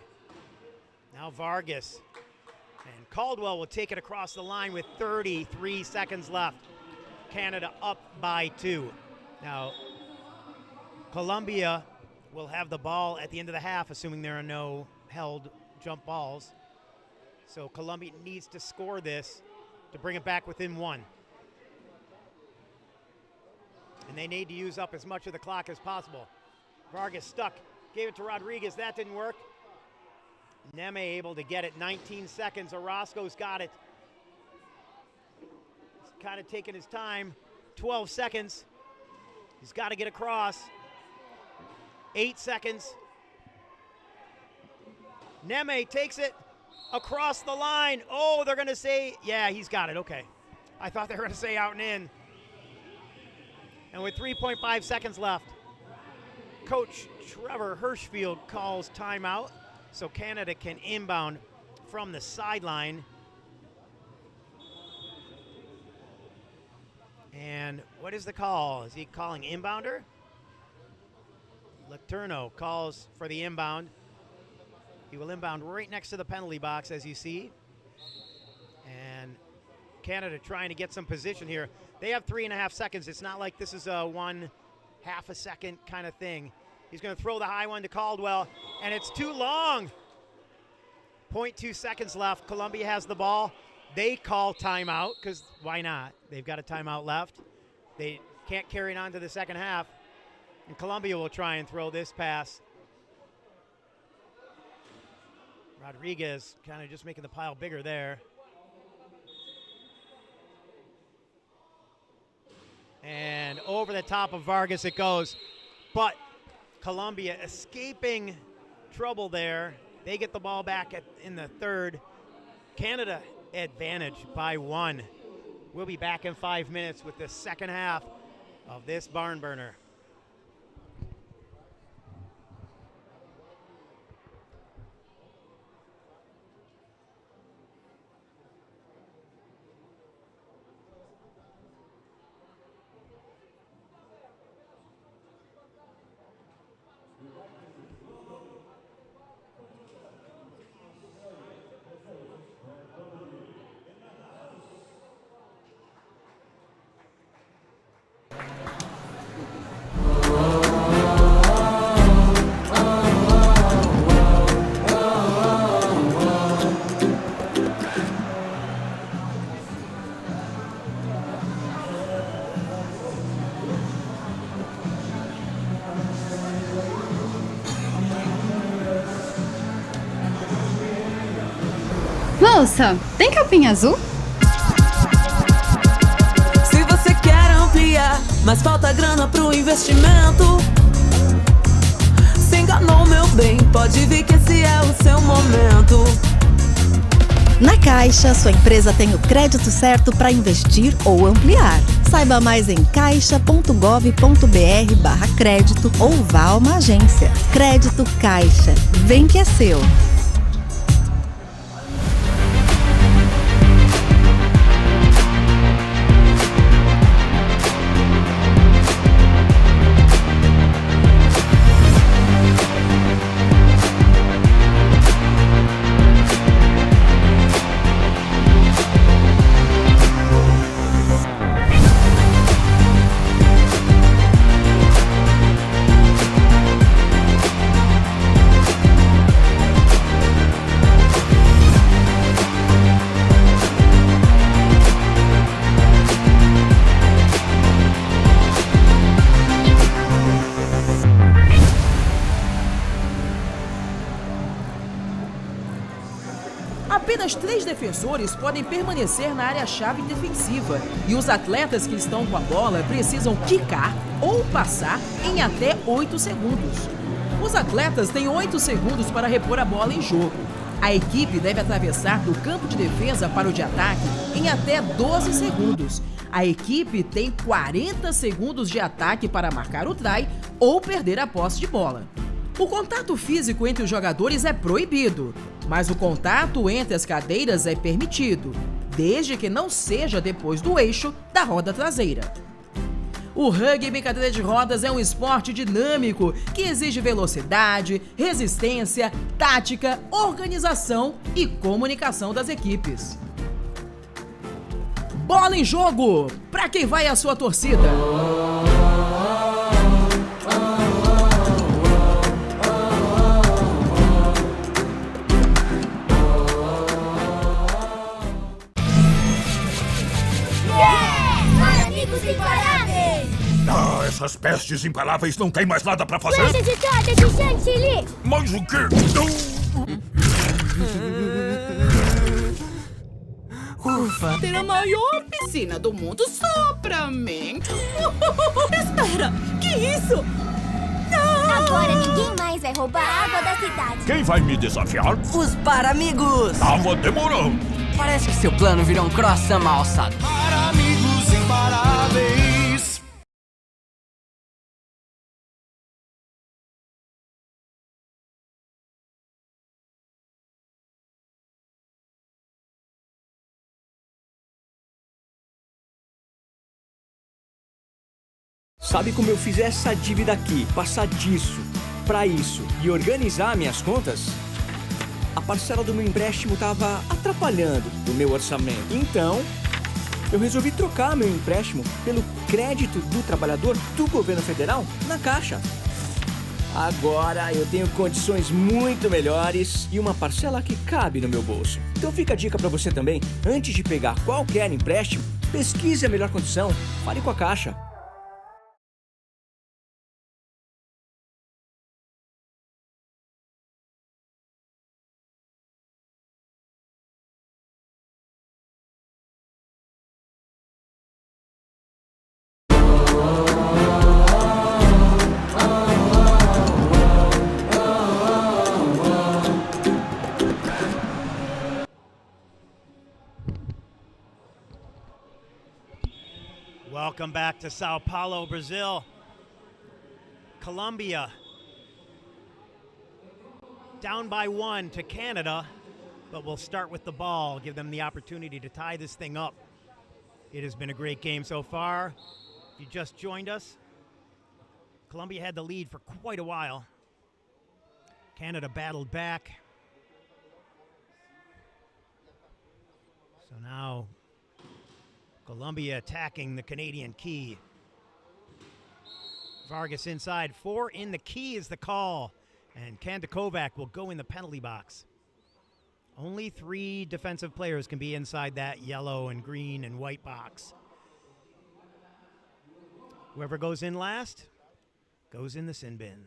now Vargas. And Caldwell will take it across the line with 33 seconds left. Canada up by 2. Now, Colombia will have the ball at the end of the half, assuming there are no held jump balls. So Colombia needs to score this to bring it back within 1. And they need to use up as much of the clock as possible. Vargas stuck, gave it to Rodriguez, that didn't work. Neme able to get it, 19 seconds, Orozco's got it. He's kind of taking his time, 12 seconds. He's got to get across. 8 seconds. Neme takes it across the line. Oh, they're going to say, yeah, he's got it. Okay. I thought they were going to say out and in. And with 3.5 seconds left, Coach Trevor Hirschfield calls timeout so Canada can inbound from the sideline. And what is the call? Is he calling inbounder? Letourneau calls for the inbound. He will inbound right next to the penalty box, as you see. And Canada trying to get some position here. They have 3.5 seconds. It's not like this is a 1/2 a second kind of thing. He's going to throw the high one to Caldwell, and it's too long. 0.2 seconds left. Colombia has the ball. They call timeout, because why not? They've got a timeout left. They can't carry it on to the second half. And Colombia will try and throw this pass. Rodriguez kind of just making the pile bigger there. And over the top of Vargas it goes. But Colombia escaping trouble there. They get the ball back in the third. Canada advantage by 1. We'll be back in 5 minutes with the second half of this barn burner. Moça, tem capinha azul? Se você quer ampliar, mas falta grana pro investimento, enganou, meu bem, pode vir que esse é o seu momento. Na Caixa, sua empresa tem o crédito certo para investir ou ampliar. Saiba mais em caixa.gov.br/crédito ou vá a uma agência. Crédito Caixa. Vem que é seu. Apenas 3 defensores podem permanecer na área-chave defensiva e os atletas que estão com a bola precisam quicar ou passar em até 8 segundos. Os atletas têm 8 segundos para repor a bola em jogo. A equipe deve atravessar do campo de defesa para o de ataque em até 12 segundos. A equipe tem 40 segundos de ataque para marcar o try ou perder a posse de bola. O contato físico entre os jogadores é proibido, mas o contato entre as cadeiras é permitido, desde que não seja depois do eixo da roda traseira. O rugby em cadeira de rodas é um esporte dinâmico que exige velocidade, resistência, tática, organização e comunicação das equipes. Bola em jogo! Para quem vai a sua torcida? Ah, essas pestes imparáveis não têm mais nada pra fazer? Lancha de torta de chantilly! Mas o quê? Ufa, ter a maior piscina do mundo só pra mim. Espera, que isso? Agora ninguém mais vai roubar a água da cidade. Quem vai me desafiar? Os Paramigos! Tava demorando. Parece que seu plano virou um croissant mal alçado. Para amigos imparáveis. Sabe como eu fiz essa dívida aqui, passar disso pra isso e organizar minhas contas? A parcela do meu empréstimo estava atrapalhando o meu orçamento. Então, eu resolvi trocar meu empréstimo pelo crédito do trabalhador do governo federal na Caixa. Agora eu tenho condições muito melhores e uma parcela que cabe no meu bolso. Então fica a dica para você também, antes de pegar qualquer empréstimo, pesquise a melhor condição, fale com a Caixa. Welcome back to São Paulo, Brazil. Colombia down by 1 to Canada, but we'll start with the ball, give them the opportunity to tie this thing up. It has been a great game so far. If you just joined us, Colombia had the lead for quite a while. Canada battled back. So now Colombia attacking the Canadian key. Vargas inside, 4 in the key is the call. And Kovac will go in the penalty box. Only 3 defensive players can be inside that yellow and green and white box. Whoever goes in last goes in the sin bin.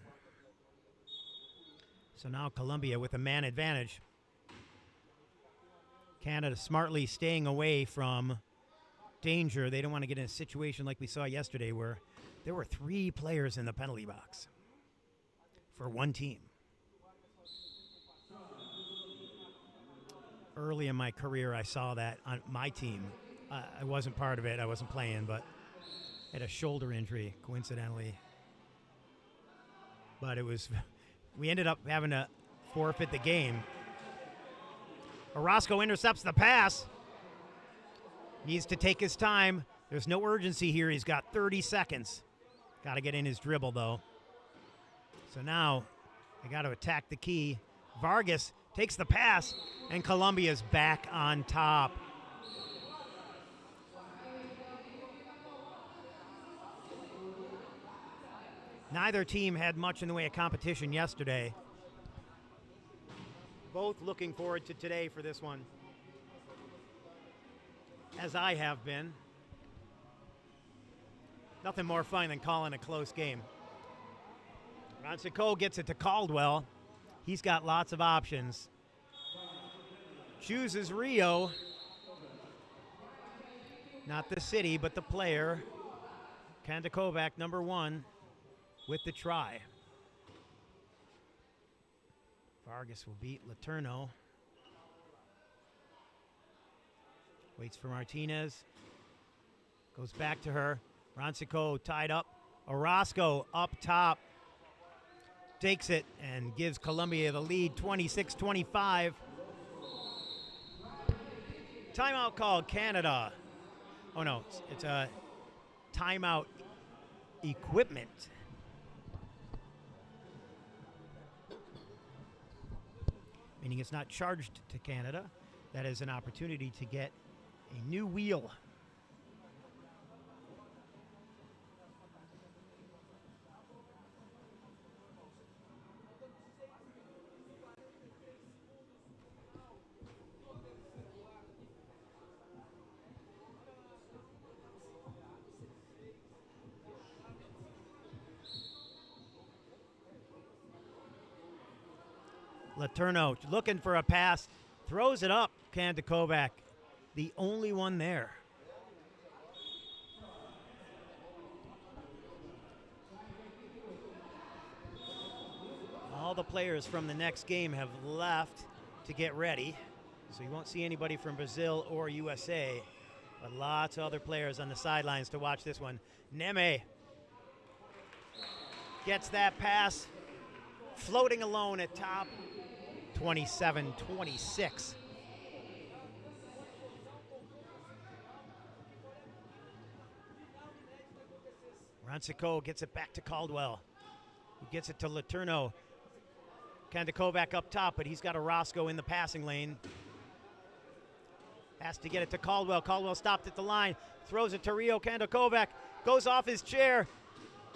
So now Colombia with a man advantage. Canada smartly staying away from danger. They don't want to get in a situation like we saw yesterday where there were 3 players in the penalty box. for one team. Early in my career, I saw that on my team. I wasn't part of it. I wasn't playing, but had a shoulder injury, coincidentally. But we ended up having to forfeit the game. Orozco intercepts the pass. Needs to take his time. There's no urgency here. He's got 30 seconds. Got to get in his dribble, though. So now they got to attack the key. Vargas takes the pass, and Colombia's back on top. Neither team had much in the way of competition yesterday. Both looking forward to today for this one, as I have been. Nothing more fun than calling a close game. Ronsico gets it to Caldwell. He's got lots of options. Chooses Rio. Not the city, but the player. Kandakovac, number 1, with the try. Vargas will beat Letourneau. Waits for Martinez. Goes back to her. Ronsico tied up. Orozco up top. Takes it and gives Colombia the lead, 26-25. Timeout called Canada. Oh no, it's a timeout equipment. Meaning it's not charged to Canada. That is an opportunity to get a new wheel. Letourneau looking for a pass, throws it up. Kandakovac, the only one there. All the players from the next game have left to get ready, so you won't see anybody from Brazil or USA, but lots of other players on the sidelines to watch this one. Neme gets that pass, floating alone at top. 27-26. Ronsico gets it back to Caldwell, who gets it to Letourneau. Kandakovac up top, but he's got Orozco in the passing lane. Has to get it to Caldwell. Caldwell stopped at the line, throws it to Rio. Kandakovac goes off his chair,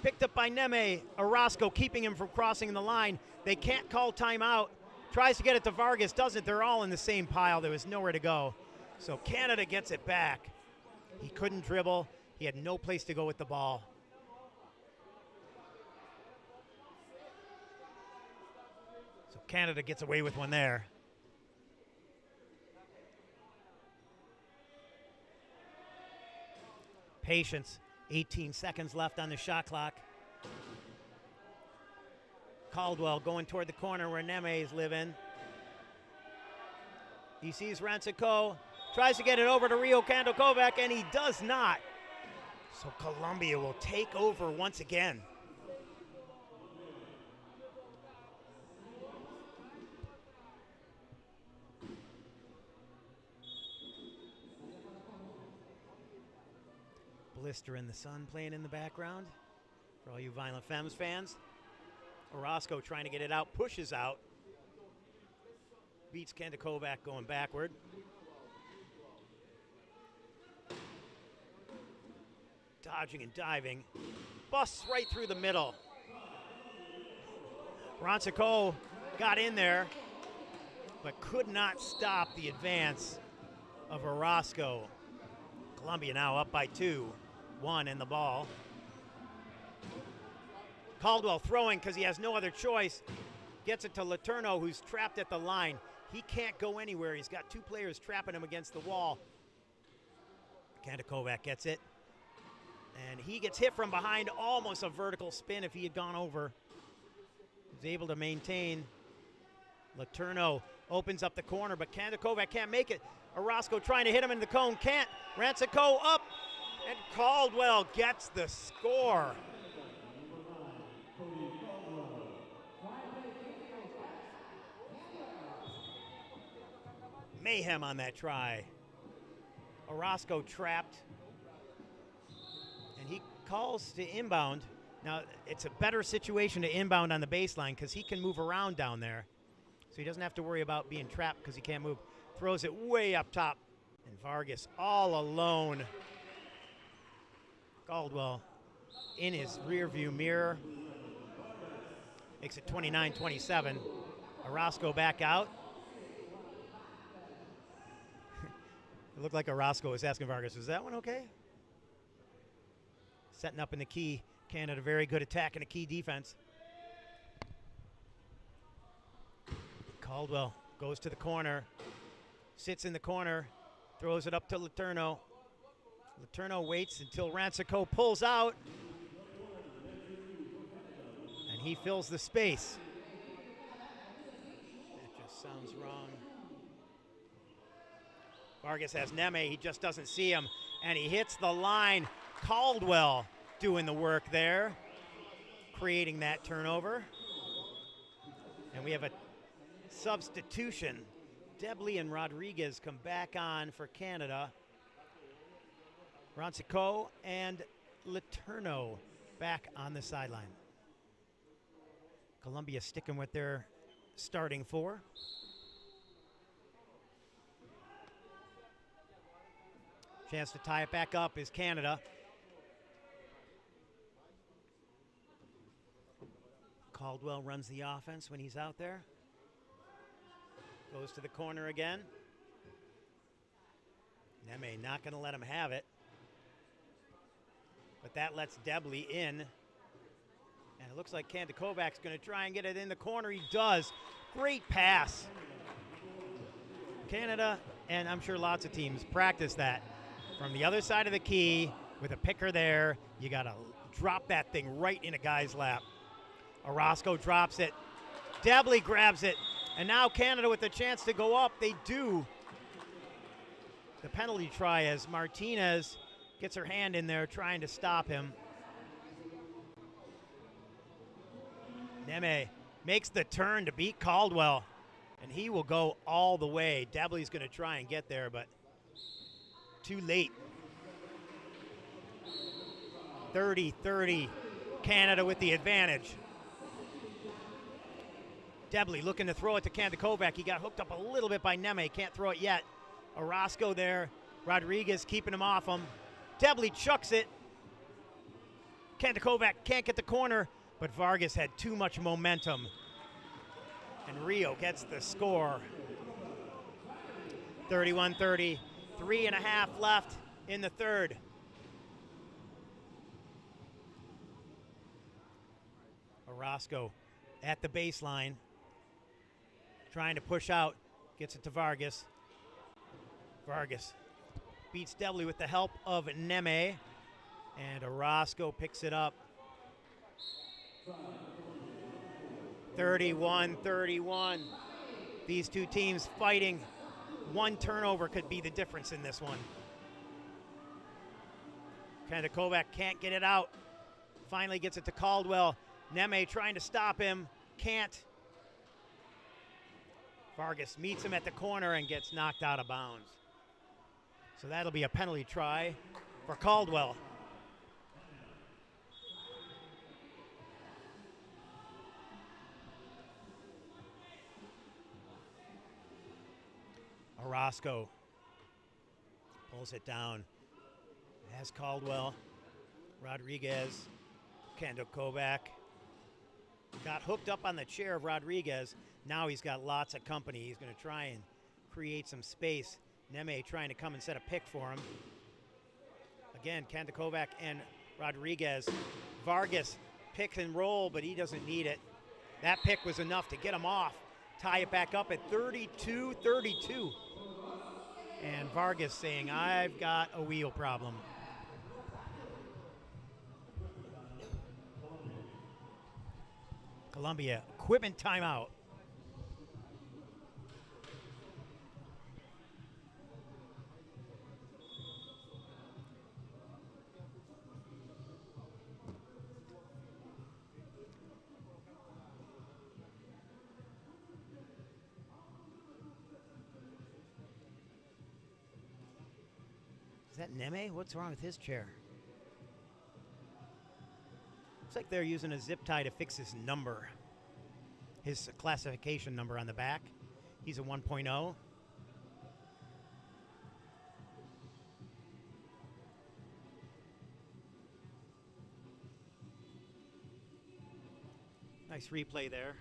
picked up by Neme. Orozco keeping him from crossing the line. They can't call timeout. Tries to get it to Vargas, doesn't. They're all in the same pile. There was nowhere to go. So Canada gets it back. He couldn't dribble. He had no place to go with the ball. So Canada gets away with one there. Patience. 18 seconds left on the shot clock. Caldwell going toward the corner where Neme is living. He sees Ronsico, tries to get it over to Rio Kandakovac, and he does not. So Colombia will take over once again. Blister in the Sun playing in the background for all you Violent Femmes fans. Orozco trying to get it out, pushes out. Beats Kandakovac going backward. Dodging and diving. Busts right through the middle. Ronsico got in there, but could not stop the advance of Orozco. Colombia now up by 2-1 in the ball. Caldwell throwing because he has no other choice. Gets it to Letourneau, who's trapped at the line. He can't go anywhere. He's got 2 players trapping him against the wall. Kandakovac gets it. And he gets hit from behind, almost a vertical spin if he had gone over. is able to maintain. Letourneau opens up the corner, but Kandakovac can't make it. Orozco trying to hit him in the cone, can't. Rancico up, and Caldwell gets the score. Mayhem on that try. Orozco trapped, and he calls to inbound. Now, it's a better situation to inbound on the baseline because he can move around down there. So he doesn't have to worry about being trapped because he can't move. Throws it way up top, and Vargas all alone. Caldwell in his rearview mirror. Makes it 29-27. Orozco back out. It looked like Orozco was asking Vargas, is that one okay? Setting up in the key. Canada very good attack and a key defense. Caldwell goes to the corner, sits in the corner, throws it up to Letourneau. Letourneau waits until Rancico pulls out, and he fills the space. That just sounds wrong. Vargas has Neme, he just doesn't see him, and he hits the line. Caldwell doing the work there, creating that turnover. And we have a substitution. Debley and Rodriguez come back on for Canada. Rancico and Letourneau back on the sideline. Colombia sticking with their starting four. Chance to tie it back up is Canada. Caldwell runs the offense when he's out there. Goes to the corner again. Neme not going to let him have it. But that lets Debley in. And it looks like Kandakovac's going to try and get it in the corner. He does. Great pass. Canada, and I'm sure lots of teams, practice that. From the other side of the key, with a picker there, you got to drop that thing right in a guy's lap. Orozco drops it. Debley grabs it. And now Canada with a chance to go up. They do. The penalty try as Martinez gets her hand in there trying to stop him. Neme makes the turn to beat Caldwell. And he will go all the way. Debley's going to try and get there, but too late. 30-30. Canada with the advantage. Debley looking to throw it to Kandakovac. He got hooked up a little bit by Neme. Can't throw it yet. Orozco there. Rodriguez keeping him off him. Debley chucks it. Kandakovac can't get the corner, but Vargas had too much momentum. And Rio gets the score. 31-30. 3.5 left in the third. Orozco at the baseline. Trying to push out. Gets it to Vargas. Vargas beats Debley with the help of Neme. And Orozco picks it up. 31-31. These two teams fighting. One turnover could be the difference in this one. Kandakovac can't get it out. Finally gets it to Caldwell. Neme trying to stop him. Can't. Vargas meets him at the corner and gets knocked out of bounds. So that'll be a penalty try for Caldwell. Orozco pulls it down. Has Caldwell. Rodriguez. Kandakovac. Got hooked up on the chair of Rodriguez. Now he's got lots of company. He's going to try and create some space. Neme trying to come and set a pick for him. Again, Kandakovac and Rodriguez. Vargas pick and roll, but he doesn't need it. That pick was enough to get him off. Tie it back up at 32-32. And Vargas saying, I've got a wheel problem. Colombia equipment timeout. Is that Neme? What's wrong with his chair? Looks like they're using a zip tie to fix his number. His classification number on the back. He's a 1.0. Nice replay there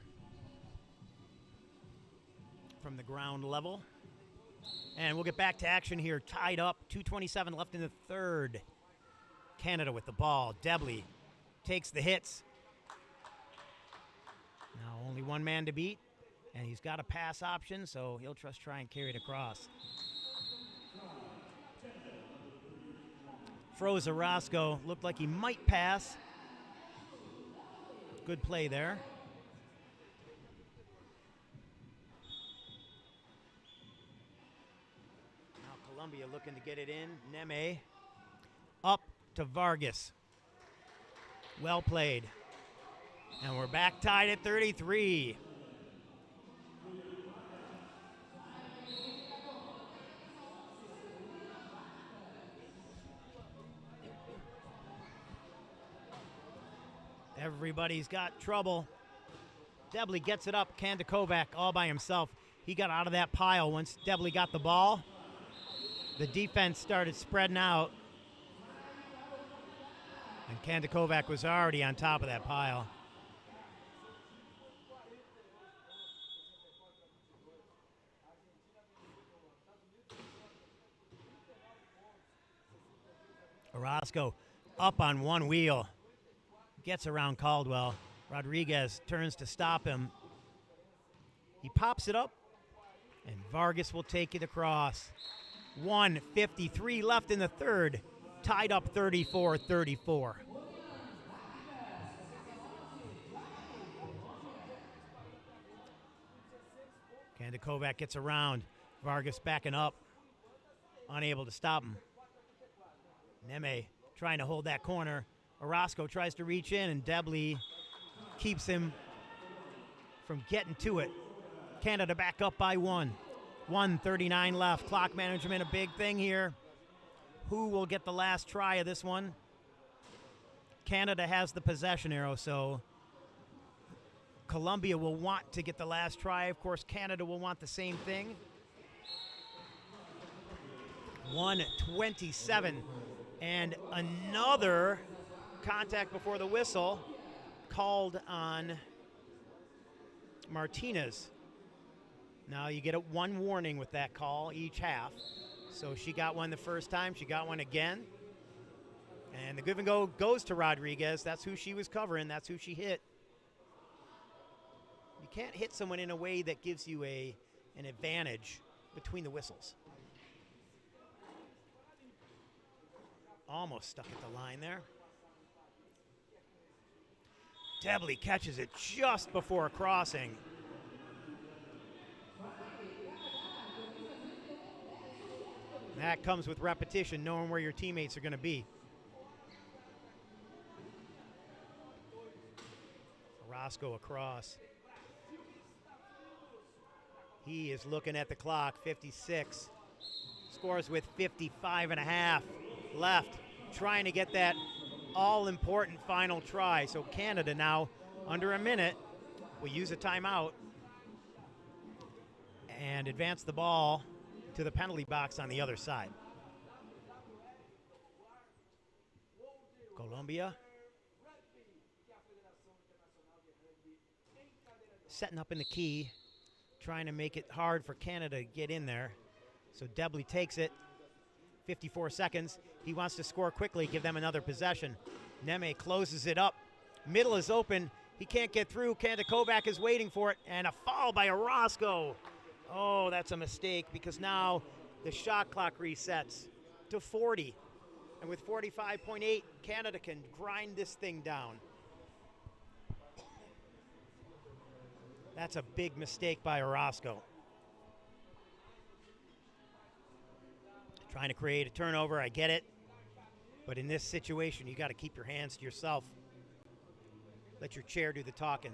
from the ground level. And we'll get back to action here. Tied up, 2:27 left in the third. Canada with the ball. Debley takes the hits. Now only one man to beat, and he's got a pass option, so he'll just try and carry it across. Froze Orozco. Looked like he might pass. Good play there. Colombia looking to get it in. Neme up to Vargas. Well played. And we're back tied at 33. Everybody's got trouble. Debley gets it up. Kandakovac all by himself. He got out of that pile once Debley got the ball. The defense started spreading out, and Kandakovac was already on top of that pile. Orozco up on one wheel, gets around Caldwell. Rodriguez turns to stop him. He pops it up, and Vargas will take it across. 1:53 left in the third, tied up 34-34. Kandakovac gets around. Vargas backing up, unable to stop him. Neme trying to hold that corner. Orozco tries to reach in, and Debley keeps him from getting to it. Canada back up by one. 1:39 left. Clock management, a big thing here. Who will get the last try of this one? Canada has the possession arrow, so Colombia will want to get the last try. Of course, Canada will want the same thing. 1:27. And another contact before the whistle called on Martinez. Now you get one warning with that call each half. So she got one the first time, she got one again. And the give and go goes to Rodriguez. That's who she was covering, that's who she hit. You can't hit someone in a way that gives you an advantage between the whistles. Almost stuck at the line there. Debley catches it just before crossing. That comes with repetition, knowing where your teammates are going to be. Orozco across. He is looking at the clock, 56. Scores with 55 and a half left, trying to get that all-important final try. So Canada now, under a minute, will use a timeout and advance the ball to the penalty box on the other side. Colombia setting up in the key, trying to make it hard for Canada to get in there. So Debley takes it, 54 seconds. He wants to score quickly, give them another possession. Neme closes it up. Middle is open. He can't get through. Kandakovac is waiting for it, and a foul by Orozco. Oh, that's a mistake, because now the shot clock resets to 40. And with 45.8, Canada can grind this thing down. That's a big mistake by Orozco. Trying to create a turnover, I get it. But in this situation, you got to keep your hands to yourself. Let your chair do the talking.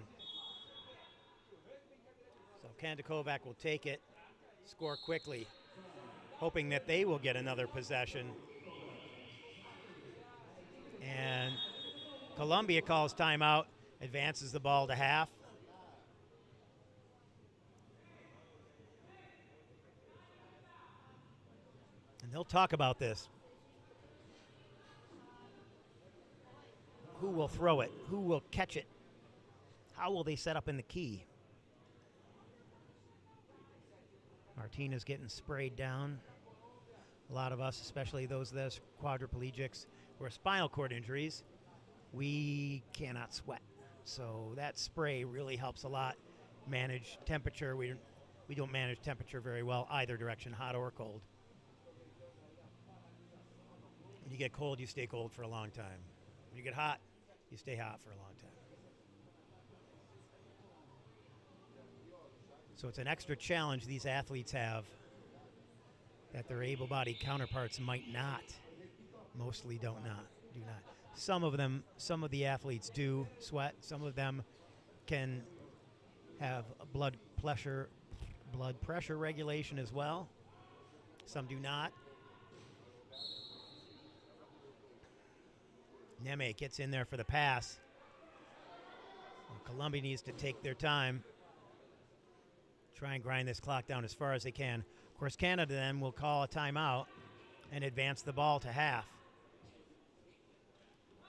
So Kandakovac will take it, score quickly, hoping that they will get another possession. And Colombia calls timeout, advances the ball to half. And they'll talk about this. Who will throw it? Who will catch it? How will they set up in the key? Martina's getting sprayed down. A lot of us, especially those of us quadriplegics or spinal cord injuries, we cannot sweat. So that spray really helps a lot manage temperature. We don't manage temperature very well either direction, hot or cold. When you get cold, you stay cold for a long time. When you get hot, you stay hot for a long time. So it's an extra challenge these athletes have that their able-bodied counterparts might not, mostly do not. Some of the athletes do sweat. Some of them can have blood pressure regulation as well. Some do not. Neme gets in there for the pass. Colombia needs to take their time. Try and grind this clock down as far as they can. Of course, Canada then will call a timeout and advance the ball to half.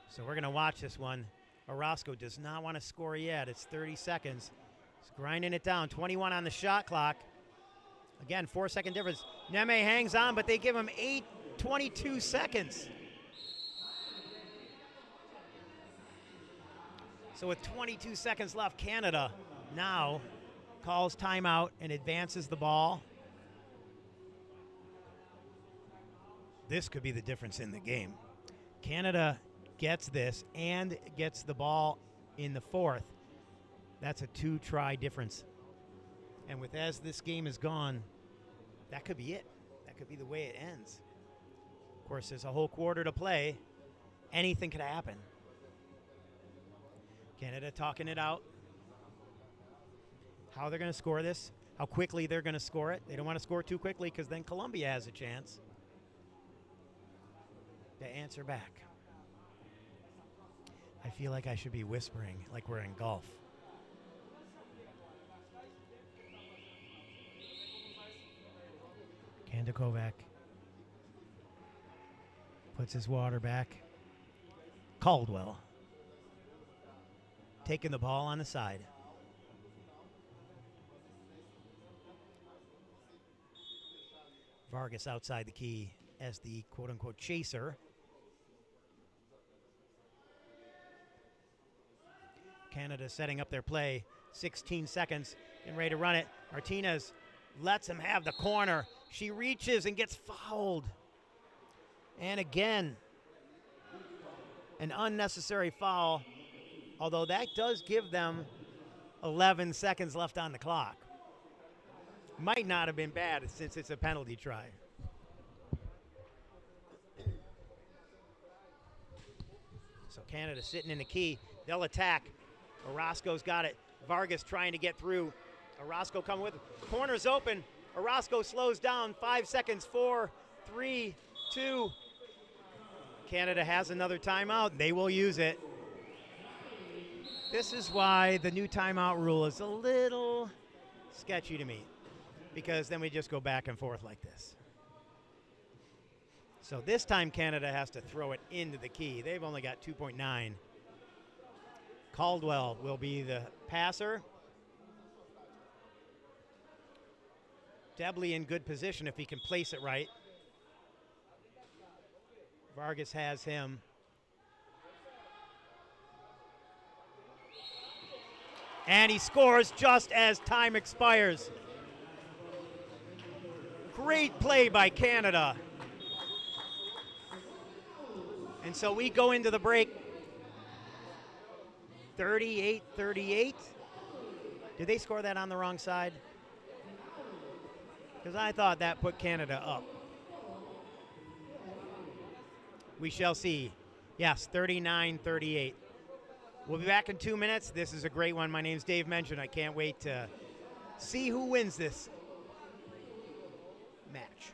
So we're going to watch this one. Orozco does not want to score yet. It's 30 seconds. He's grinding it down. 21 on the shot clock. Again, 4-second difference. Neme hangs on, but they give him 22 seconds. So with 22 seconds left, Canada now calls timeout and advances the ball. This could be the difference in the game. Canada gets this and gets the ball in the fourth. That's a 2-try difference. And with as this game is gone, that could be it. That could be the way it ends. Of course, there's a whole quarter to play. Anything could happen. Canada talking it out. How they're going to score this, how quickly they're going to score it. They don't want to score too quickly because then Colombia has a chance to answer back. I feel like I should be whispering like we're in golf. Kandakovac puts his water back. Caldwell taking the ball on the side. Vargas outside the key as the quote-unquote chaser. Canada setting up their play. 16 seconds and ready to run it. Martinez lets him have the corner. She reaches and gets fouled. And again, an unnecessary foul, although that does give them 11 seconds left on the clock. Might not have been bad since it's a penalty try. So Canada sitting in the key. They'll attack. Orozco's got it. Vargas trying to get through. Orozco coming with it. Corner's open. Orozco slows down. 5 seconds. 4, 3, 2. Canada has another timeout. They will use it. This is why the new timeout rule is a little sketchy to me, because then we just go back and forth like this. So this time Canada has to throw it into the key. They've only got 2.9. Caldwell will be the passer. Debley in good position if he can place it right. Vargas has him. And he scores just as time expires. Great play by Canada. And so we go into the break 38-38. Did they score that on the wrong side? Because I thought that put Canada up. We shall see. Yes, 39-38. We'll be back in 2 minutes. This is a great one. My name's Dave Mention. I can't wait to see who wins this match.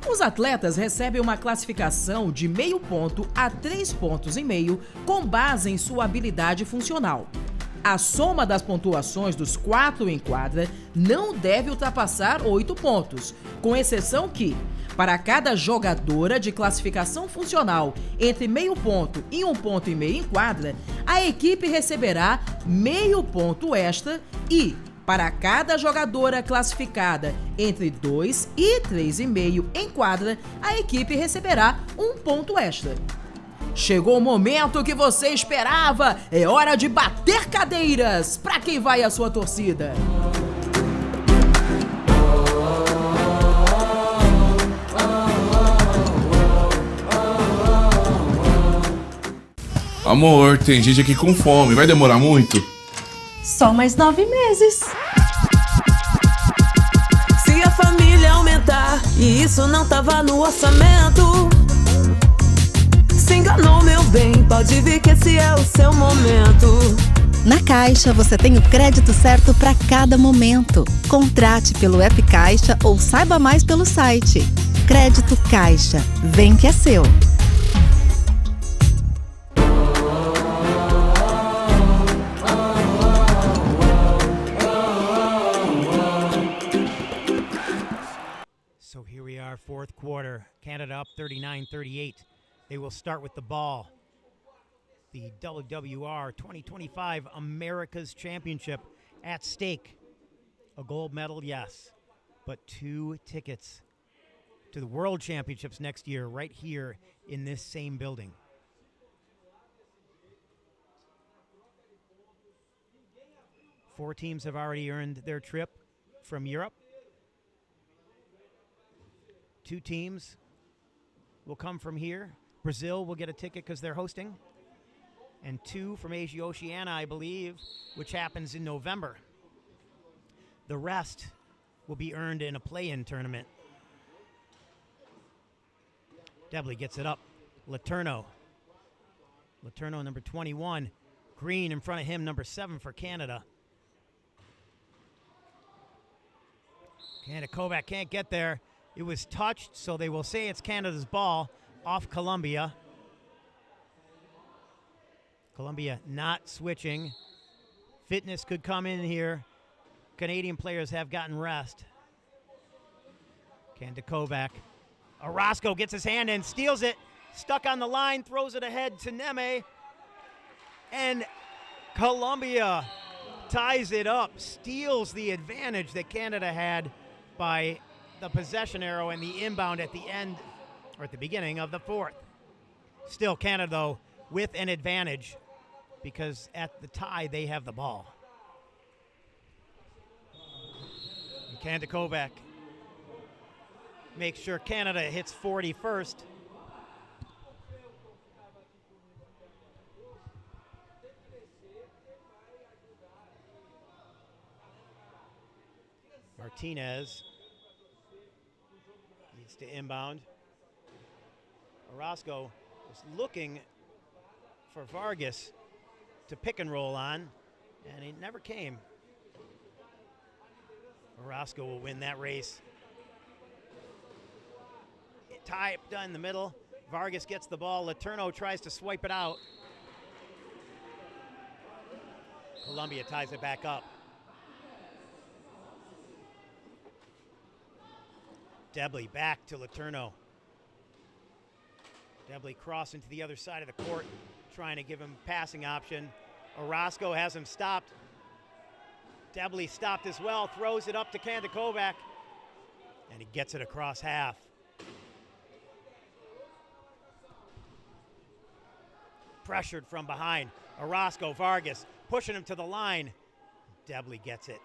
Os atletas recebem uma classificação de meio ponto a 3,5 pontos com base em sua habilidade funcional. A soma das pontuações dos 4 em quadra não deve ultrapassar 8 pontos, com exceção que, para cada jogadora de classificação funcional entre meio ponto e 1,5 ponto em quadra, a equipe receberá meio ponto extra e, para cada jogadora classificada entre 2 e 3,5 em quadra, a equipe receberá 1 ponto extra. Chegou o momento que você esperava! É hora de bater cadeiras! Para quem vai a sua torcida? Amor, tem gente aqui com fome. Vai demorar muito? Só mais 9 meses. Se a família aumentar e isso não tava no orçamento, se enganou, meu bem, pode vir que esse é o seu momento. Na Caixa, você tem o crédito certo para cada momento. Contrate pelo app Caixa ou saiba mais pelo site. Crédito Caixa. Vem que é seu. So here we are, fourth quarter. Canada up 39-38. They will start with the ball. The WWR 2025 America's Championship at stake. A gold medal, yes, but 2 tickets to the World Championships next year right here in this same building. Four teams have already earned their trip from Europe. 2 teams will come from here. Brazil will get a ticket because they're hosting. And 2 from Asia Oceania, I believe, which happens in November. The rest will be earned in a play-in tournament. Debley gets it up. Letourneau, number 21. Green in front of him, number 7 for Canada. Kovac can't get there. It was touched, so they will say it's Canada's ball off Colombia. Colombia not switching. Fitness could come in here. Canadian players have gotten rest. Kovac. Orozco gets his hand in, steals it, stuck on the line, throws it ahead to Neme. And Colombia ties it up, steals the advantage that Canada had by the possession arrow and the inbound at the end, or at the beginning of the fourth. Still Canada, though, with an advantage because at the tie, they have the ball. And Kovac makes sure Canada hits 40 first. Martinez needs to inbound. Orozco was looking for Vargas to pick and roll on, and it never came. Orozco will win that race. Tie done in the middle. Vargas gets the ball. Letourneau tries to swipe it out. Colombia ties it back up. Debley back to Letourneau. Debley crossing to the other side of the court, trying to give him passing option. Orozco has him stopped. Debley stopped as well, throws it up to Kovac, and he gets it across half. Pressured from behind. Orozco, Vargas, pushing him to the line. Debley gets it.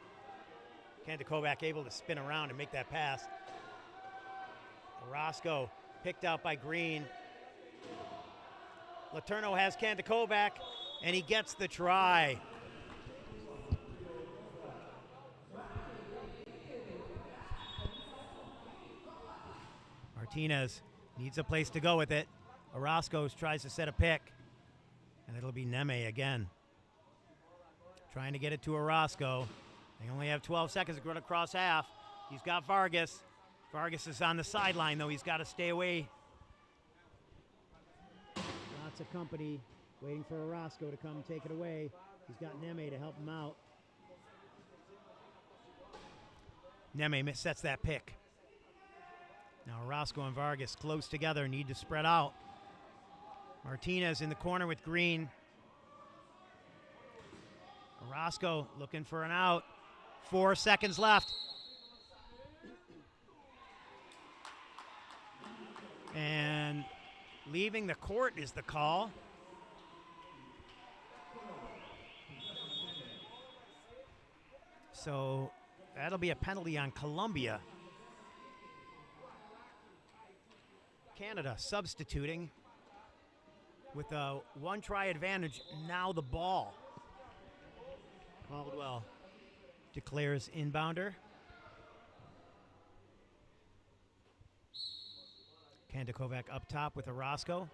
Kandakovac able to spin around and make that pass. Orozco picked out by Green. Letourneau has Kandakovac, and he gets the try. Martinez needs a place to go with it. Orozco tries to set a pick, and it'll be Neme again. Trying to get it to Orozco. They only have 12 seconds to go across half. He's got Vargas. Vargas is on the sideline, though. He's got to stay away. Lots of company waiting for Orozco to come take it away. He's got Neme to help him out. Neme sets that pick. Now Orozco and Vargas close together, need to spread out. Martinez in the corner with Green. Orozco looking for an out. 4 seconds left. And leaving the court is the call. So that'll be a penalty on Colombia. Canada substituting with a 1-try advantage. Now the ball. Caldwell declares inbounder. Kandakovac up top with Orozco.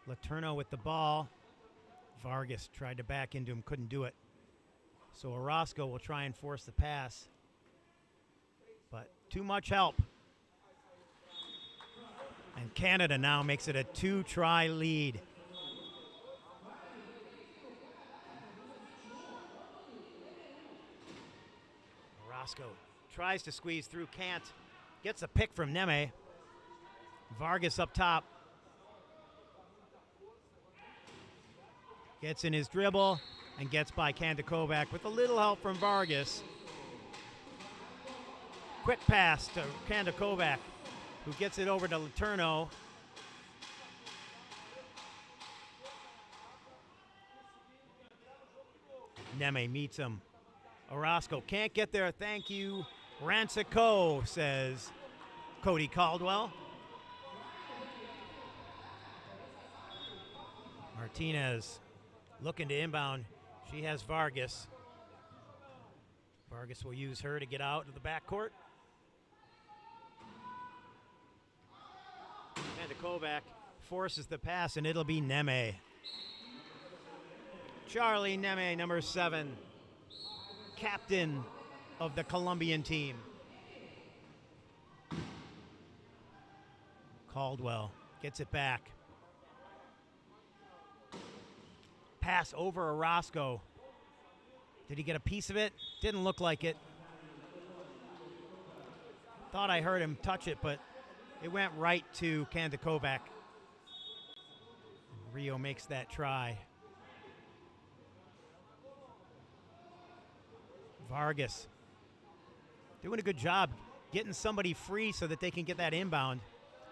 Letourneau with the ball. Vargas tried to back into him, couldn't do it. So Orozco will try and force the pass. But too much help. And Canada now makes it a 2-try lead. Orozco tries to squeeze through, can't. Gets a pick from Neme. Vargas up top. Gets in his dribble and gets by Kandakovac with a little help from Vargas. Quick pass to Kandakovac, who gets it over to Letourneau. Neme meets him. Orozco can't get there. Thank you, Rancico, says Cody Caldwell. Martinez looking to inbound. She has Vargas. Vargas will use her to get out of the backcourt. Kandakovac forces the pass, and it'll be Neme. Charlie Neme, number 7, captain of the Colombian team. Caldwell gets it back. Pass over Orozco. Did he get a piece of it? Didn't look like it. Thought I heard him touch it, but it went right to Kandakovac. Rio makes that try. Vargas doing a good job getting somebody free so that they can get that inbound.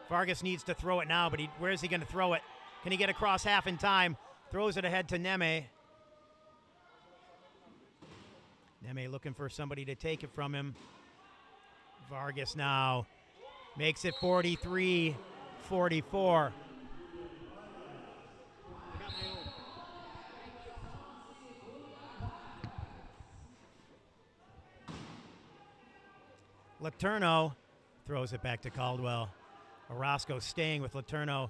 Vargas needs to throw it now, but where's he going to throw it? Can he get across half in time? Throws it ahead to Neme. Neme looking for somebody to take it from him. Vargas now makes it 43-44. Letourneau throws it back to Caldwell. Orozco staying with Letourneau.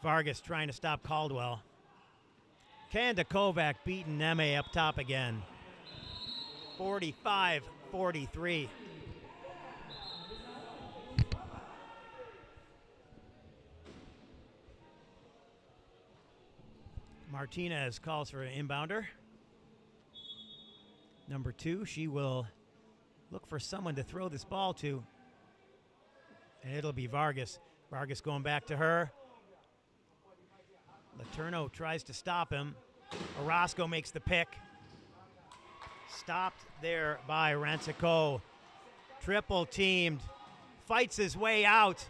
Vargas trying to stop Caldwell. Kandakovac beating Neme up top again. 45-43. Martinez calls for an inbounder. Number 2, she will look for someone to throw this ball to. And it'll be Vargas. Vargas going back to her. Letourneau tries to stop him. Orozco makes the pick. Stopped there by Rancico. Triple teamed. Fights his way out.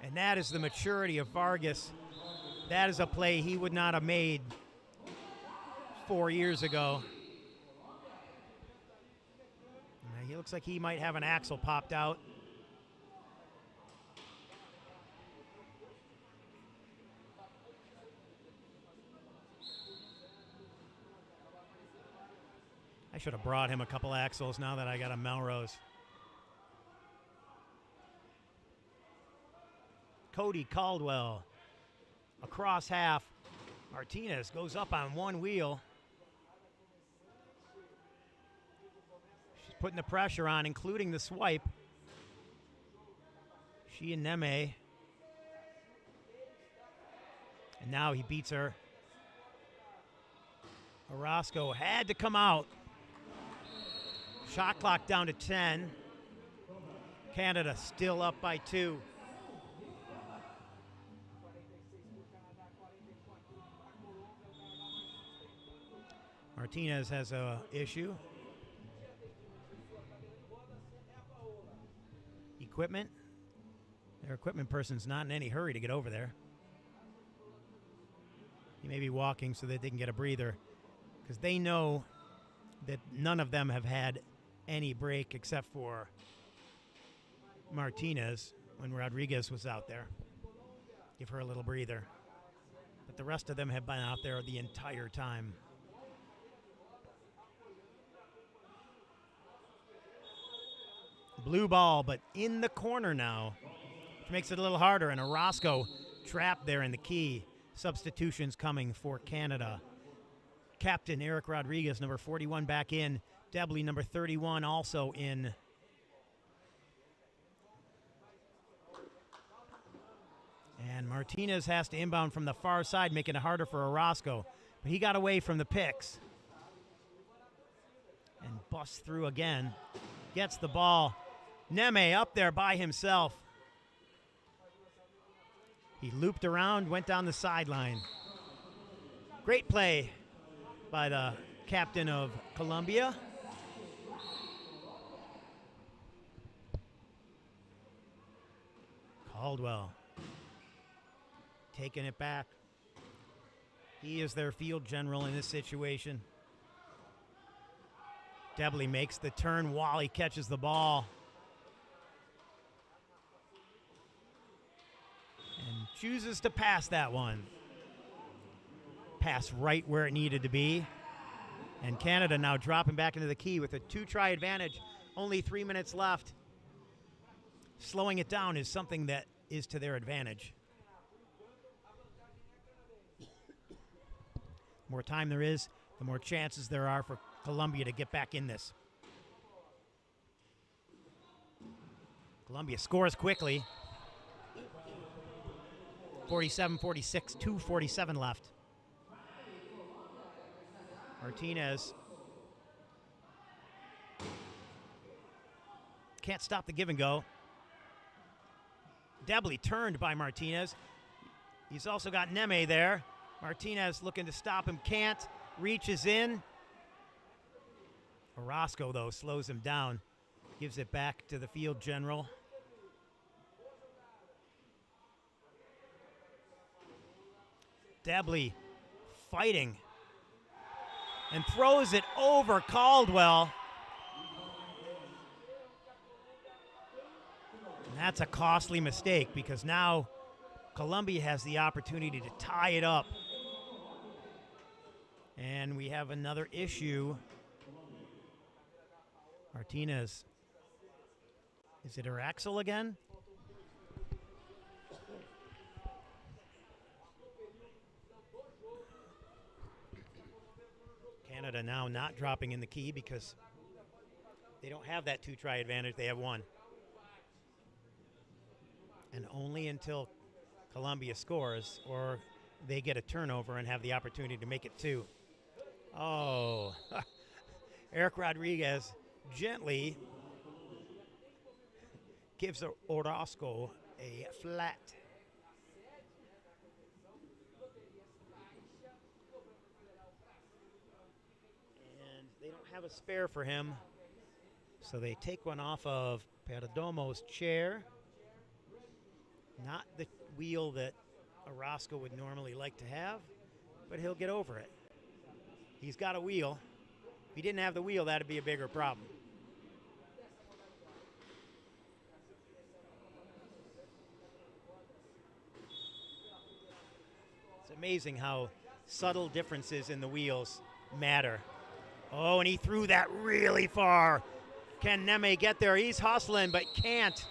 And that is the maturity of Vargas. That is a play he would not have made 4 years ago. He looks like he might have an axle popped out. I should have brought him a couple axles now that I got a Melrose. Cody Caldwell across half. Martinez goes up on one wheel. She's putting the pressure on, including the swipe. She and Neme. And now he beats her. Orozco had to come out. Shot clock down to 10. Canada still up by 2. Martinez has a issue. Equipment. Their equipment person's not in any hurry to get over there. He may be walking so that they can get a breather, because they know that none of them have had any break except for Martinez when Rodriguez was out there. Give her a little breather. But the rest of them have been out there the entire time. Blue ball, but in the corner now, which makes it a little harder. And Orozco trapped there in the key. Substitutions coming for Canada. Captain Eric Rodriguez, number 41, back in. Debley, number 31, also in. And Martinez has to inbound from the far side, making it harder for Orozco. But he got away from the picks. And busts through again. Gets the ball. Neme up there by himself. He looped around, went down the sideline. Great play by the captain of Colombia. Caldwell taking it back. He is their field general in this situation. Debley makes the turn while he catches the ball. And chooses to pass that one. Pass right where it needed to be. And Canada now dropping back into the key with a 2-try advantage. Only 3 minutes left. Slowing it down is something that is to their advantage. The more time there is, the more chances there are for Colombia to get back in this. Colombia scores quickly. 47-46, 2:47 left. Martinez can't stop the give and go. Debley turned by Martinez. He's also got Neme there. Martinez looking to stop him, can't. Reaches in. Orozco, though, slows him down. Gives it back to the field general. Debley fighting and throws it over Caldwell. And that's a costly mistake, because now Colombia has the opportunity to tie it up. And we have another issue. Martinez. Is it her axle again? Canada now not dropping in the key because they don't have that 2-try advantage. They have 1. And only until Colombia scores or they get a turnover and have the opportunity to make it 2. Oh, Eric Rodriguez gently gives Orozco a flat. They don't have a spare for him, so they take one off of Perdomo's chair. Not the wheel that Orozco would normally like to have, but he'll get over it. He's got a wheel. If he didn't have the wheel, that'd be a bigger problem. It's amazing how subtle differences in the wheels matter. Oh, and he threw that really far. Can Neme get there? He's hustling, but can't.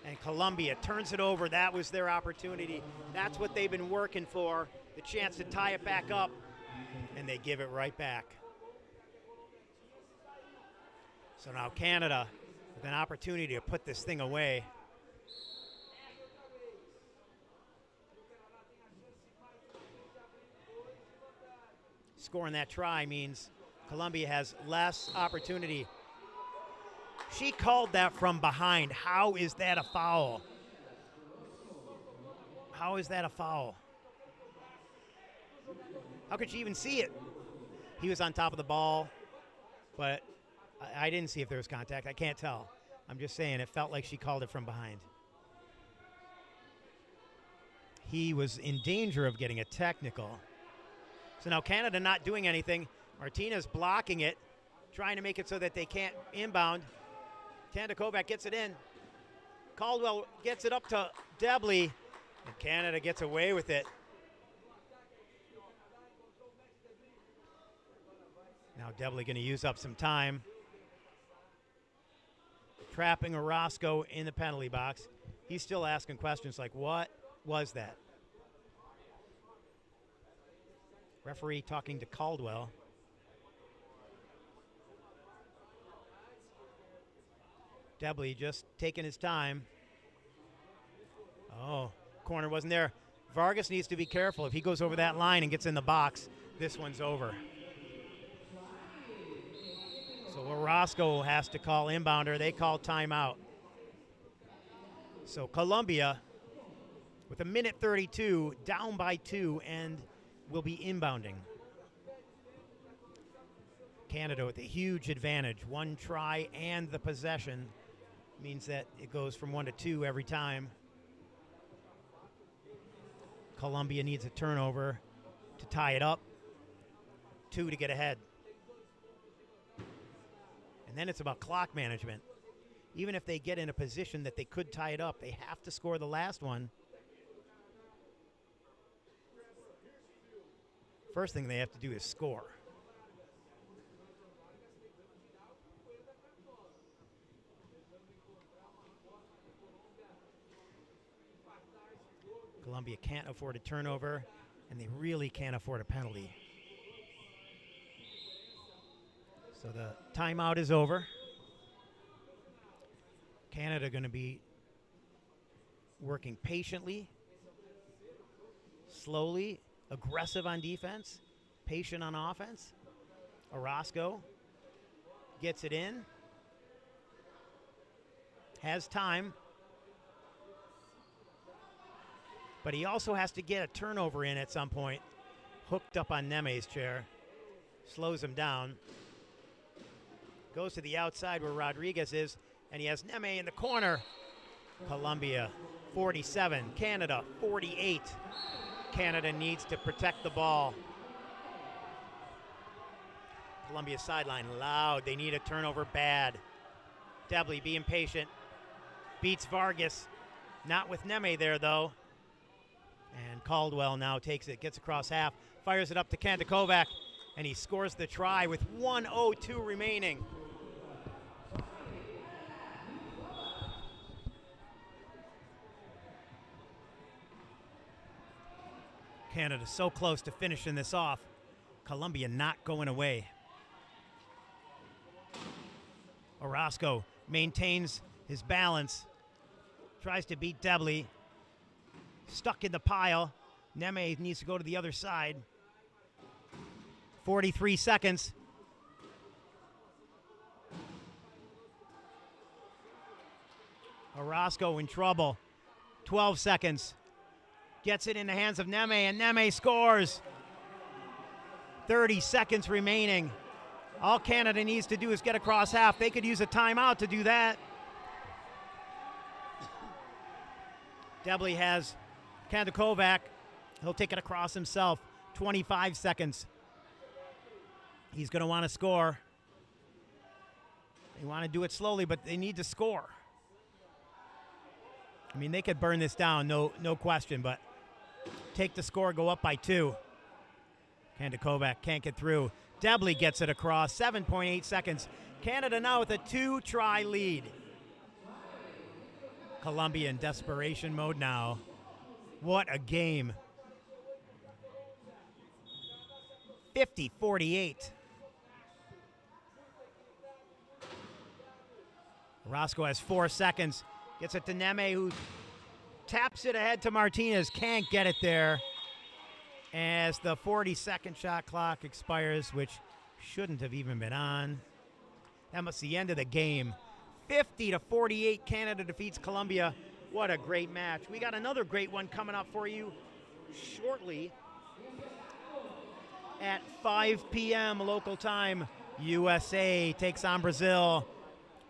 And Colombia turns it over. That was their opportunity. That's what they've been working for, the chance to tie it back up, and they give it right back. So now Canada with an opportunity to put this thing away. Scoring that try means Colombia has less opportunity. She called that from behind. How is that a foul? How is that a foul? How could she even see it? He was on top of the ball, but I didn't see if there was contact. I can't tell. I'm just saying it felt like she called it from behind. He was in danger of getting a technical. So now Canada not doing anything. Martinez blocking it, trying to make it so that they can't inbound. Kovac gets it in. Caldwell gets it up to Debley, and Canada gets away with it. Now Debley going to use up some time. Trapping Orozco in the penalty box. He's still asking questions like, what was that? Referee talking to Caldwell. Debley just taking his time. Oh, corner wasn't there. Vargas needs to be careful. If he goes over that line and gets in the box, this one's over. So Orozco has to call inbounder. They call timeout. So Colombia, with 1:32, down by 2, and will be inbounding. Canada with a huge advantage. One try and the possession means that it goes from 1 to 2 every time. Colombia needs a turnover to tie it up, 2 to get ahead. And then it's about clock management. Even if they get in a position that they could tie it up, they have to score the last one. First thing they have to do is score. Colombia can't afford a turnover, and they really can't afford a penalty. So the timeout is over. Canada going to be working patiently, slowly, aggressive on defense, patient on offense. Orozco gets it in, has time, but he also has to get a turnover in at some point. Hooked up on Neme's chair, slows him down. Goes to the outside where Rodriguez is, and he has Neme in the corner. Colombia 47, Canada 48. Canada needs to protect the ball. Colombia sideline loud. They need a turnover bad. Debley being patient. Beats Vargas. Not with Neme there, though. And Caldwell now takes it, gets across half, fires it up to Kovac, and he scores the try with 1:02 remaining. Canada so close to finishing this off. Colombia not going away. Orozco maintains his balance. Tries to beat Debley. Stuck in the pile. Neme needs to go to the other side. 43 seconds. Orozco in trouble. 12 seconds. Gets it in the hands of Neme, and Neme scores. 30 seconds remaining. All Canada needs to do is get across half. They could use a timeout to do that. Debley has Kovac. He'll take it across himself. 25 seconds. He's going to want to score. They want to do it slowly, but they need to score. I mean, they could burn this down, no question, but take the score, go up by 2. Kandakovac can't get through. Debley gets it across, 7.8 seconds. Canada now with a 2-try lead. Colombia in desperation mode now. What a game. 50-48. Roscoe has 4 seconds. Gets it to Neme, who taps it ahead to Martinez. Can't get it there as the 40-second shot clock expires, which shouldn't have even been on. That must be the end of the game. 50-48, Canada defeats Colombia. What a great match. We got another great one coming up for you shortly at 5 p.m. local time. USA takes on Brazil.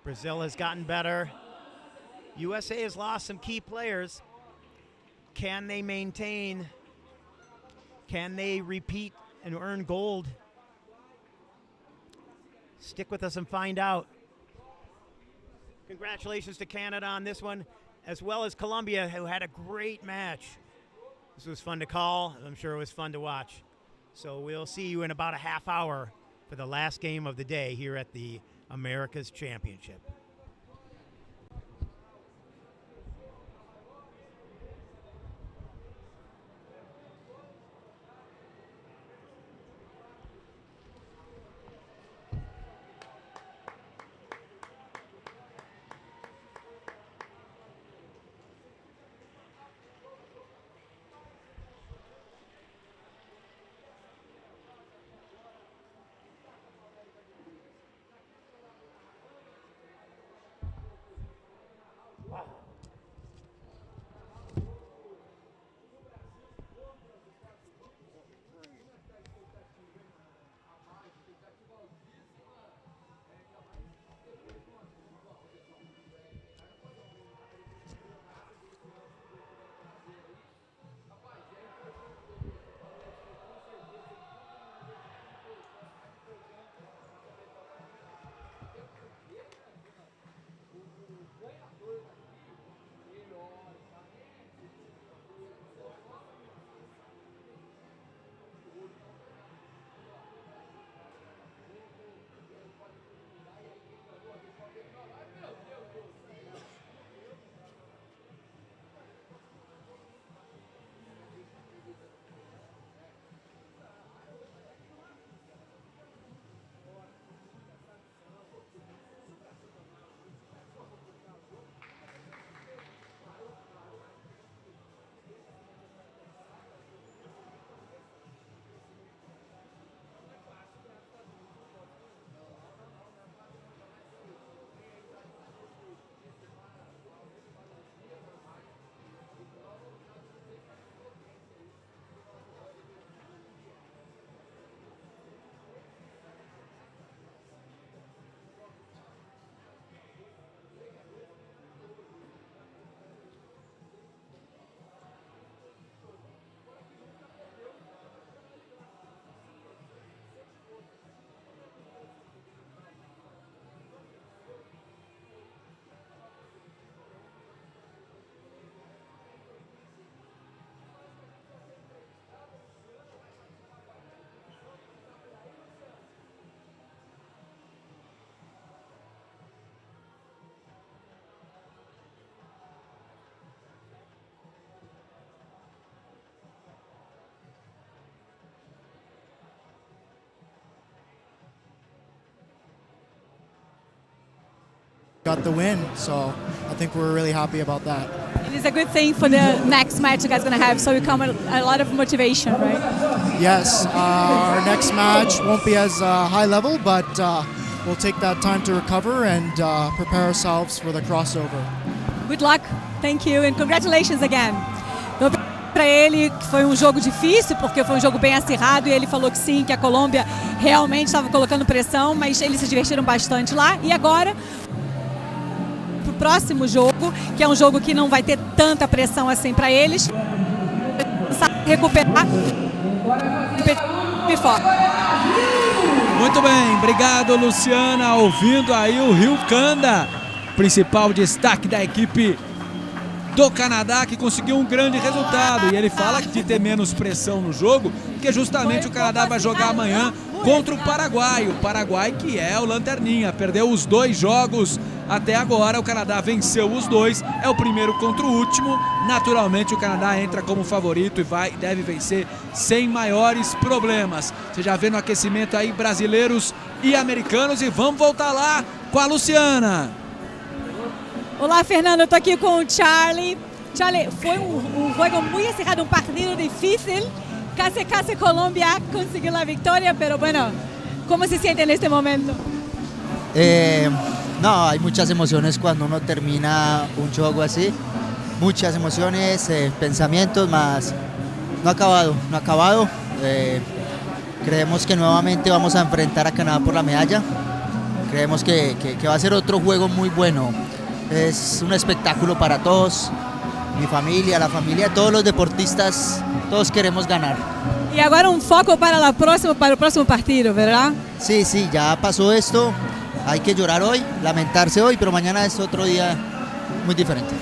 Brazil has gotten better. USA has lost some key players. Can they maintain? Can they repeat and earn gold? Stick with us and find out. Congratulations to Canada on this one, as well as Colombia, who had a great match. This was fun to call. I'm sure it was fun to watch. So we'll see you in about a half hour for the last game of the day here at the America's Championship. Got the win, so I think we're really happy about that. It is a good thing for the next match you guys are going to have, so you come with a lot of motivation, right? Yes, our next match won't be as high level, but we'll take that time to recover and prepare ourselves for the crossover. Good luck, thank you, and congratulations again. Para ele que foi um jogo difícil, porque foi um jogo bem acirrado, e ele falou que sim, que a Colômbia realmente estava colocando pressão, mas eles se divertiram bastante lá. E agora, pro próximo jogo, que é um jogo que não vai ter tanta pressão assim para eles, recuperar e foco. Muito bem, obrigado Luciana, ouvindo aí o Rio Kanda, principal destaque da equipe do Canadá, que conseguiu um grande resultado. E ele fala de ter menos pressão no jogo, porque justamente o Canadá vai jogar amanhã contra o Paraguai que é o lanterninha, perdeu os 2 jogos até agora, o Canadá venceu os 2, é o primeiro contra o último, naturalmente o Canadá entra como favorito e deve vencer sem maiores problemas. Você já vê no aquecimento aí brasileiros e americanos, e vamos voltar lá com a Luciana. Olá, Fernando, eu tô aqui com o Charlie. Charlie, foi um jogo muito acirrado, um partido difícil. Casi Colombia consiguió la victoria, pero bueno, ¿cómo se siente en este momento? No, hay muchas emociones cuando uno termina un juego así. Muchas emociones, pensamientos, más no ha acabado. Creemos que nuevamente vamos a enfrentar a Canadá por la medalla. Creemos que va a ser otro juego muy bueno. Es un espectáculo para todos, mi familia, la familia de todos los deportistas, todos queremos ganar. Y ahora un foco para el próximo partido, ¿verdad? Sí, ya pasó esto, hay que llorar hoy, lamentarse hoy, pero mañana es otro día muy diferente.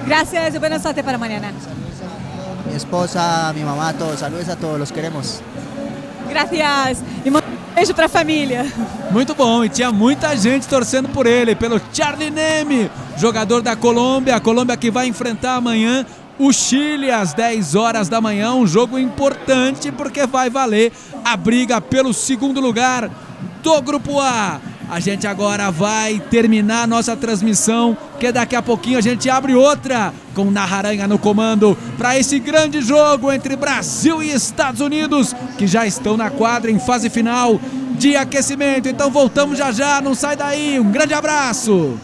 Gracias y buena suerte para mañana. Mi esposa, mi mamá, todos, saludos a todos, los queremos. Gracias e um beijo para a família. Muito bom, e tinha muita gente torcendo por ele, pelo Charlie Neme, jogador da Colômbia. A Colômbia que vai enfrentar amanhã o Chile às 10 horas da manhã. Um jogo importante porque vai valer a briga pelo segundo lugar do Grupo A. A gente agora vai terminar a nossa transmissão, que daqui a pouquinho a gente abre outra com o Narraranha no comando para esse grande jogo entre Brasil e Estados Unidos, que já estão na quadra em fase final de aquecimento. Então voltamos já, não sai daí. Um grande abraço!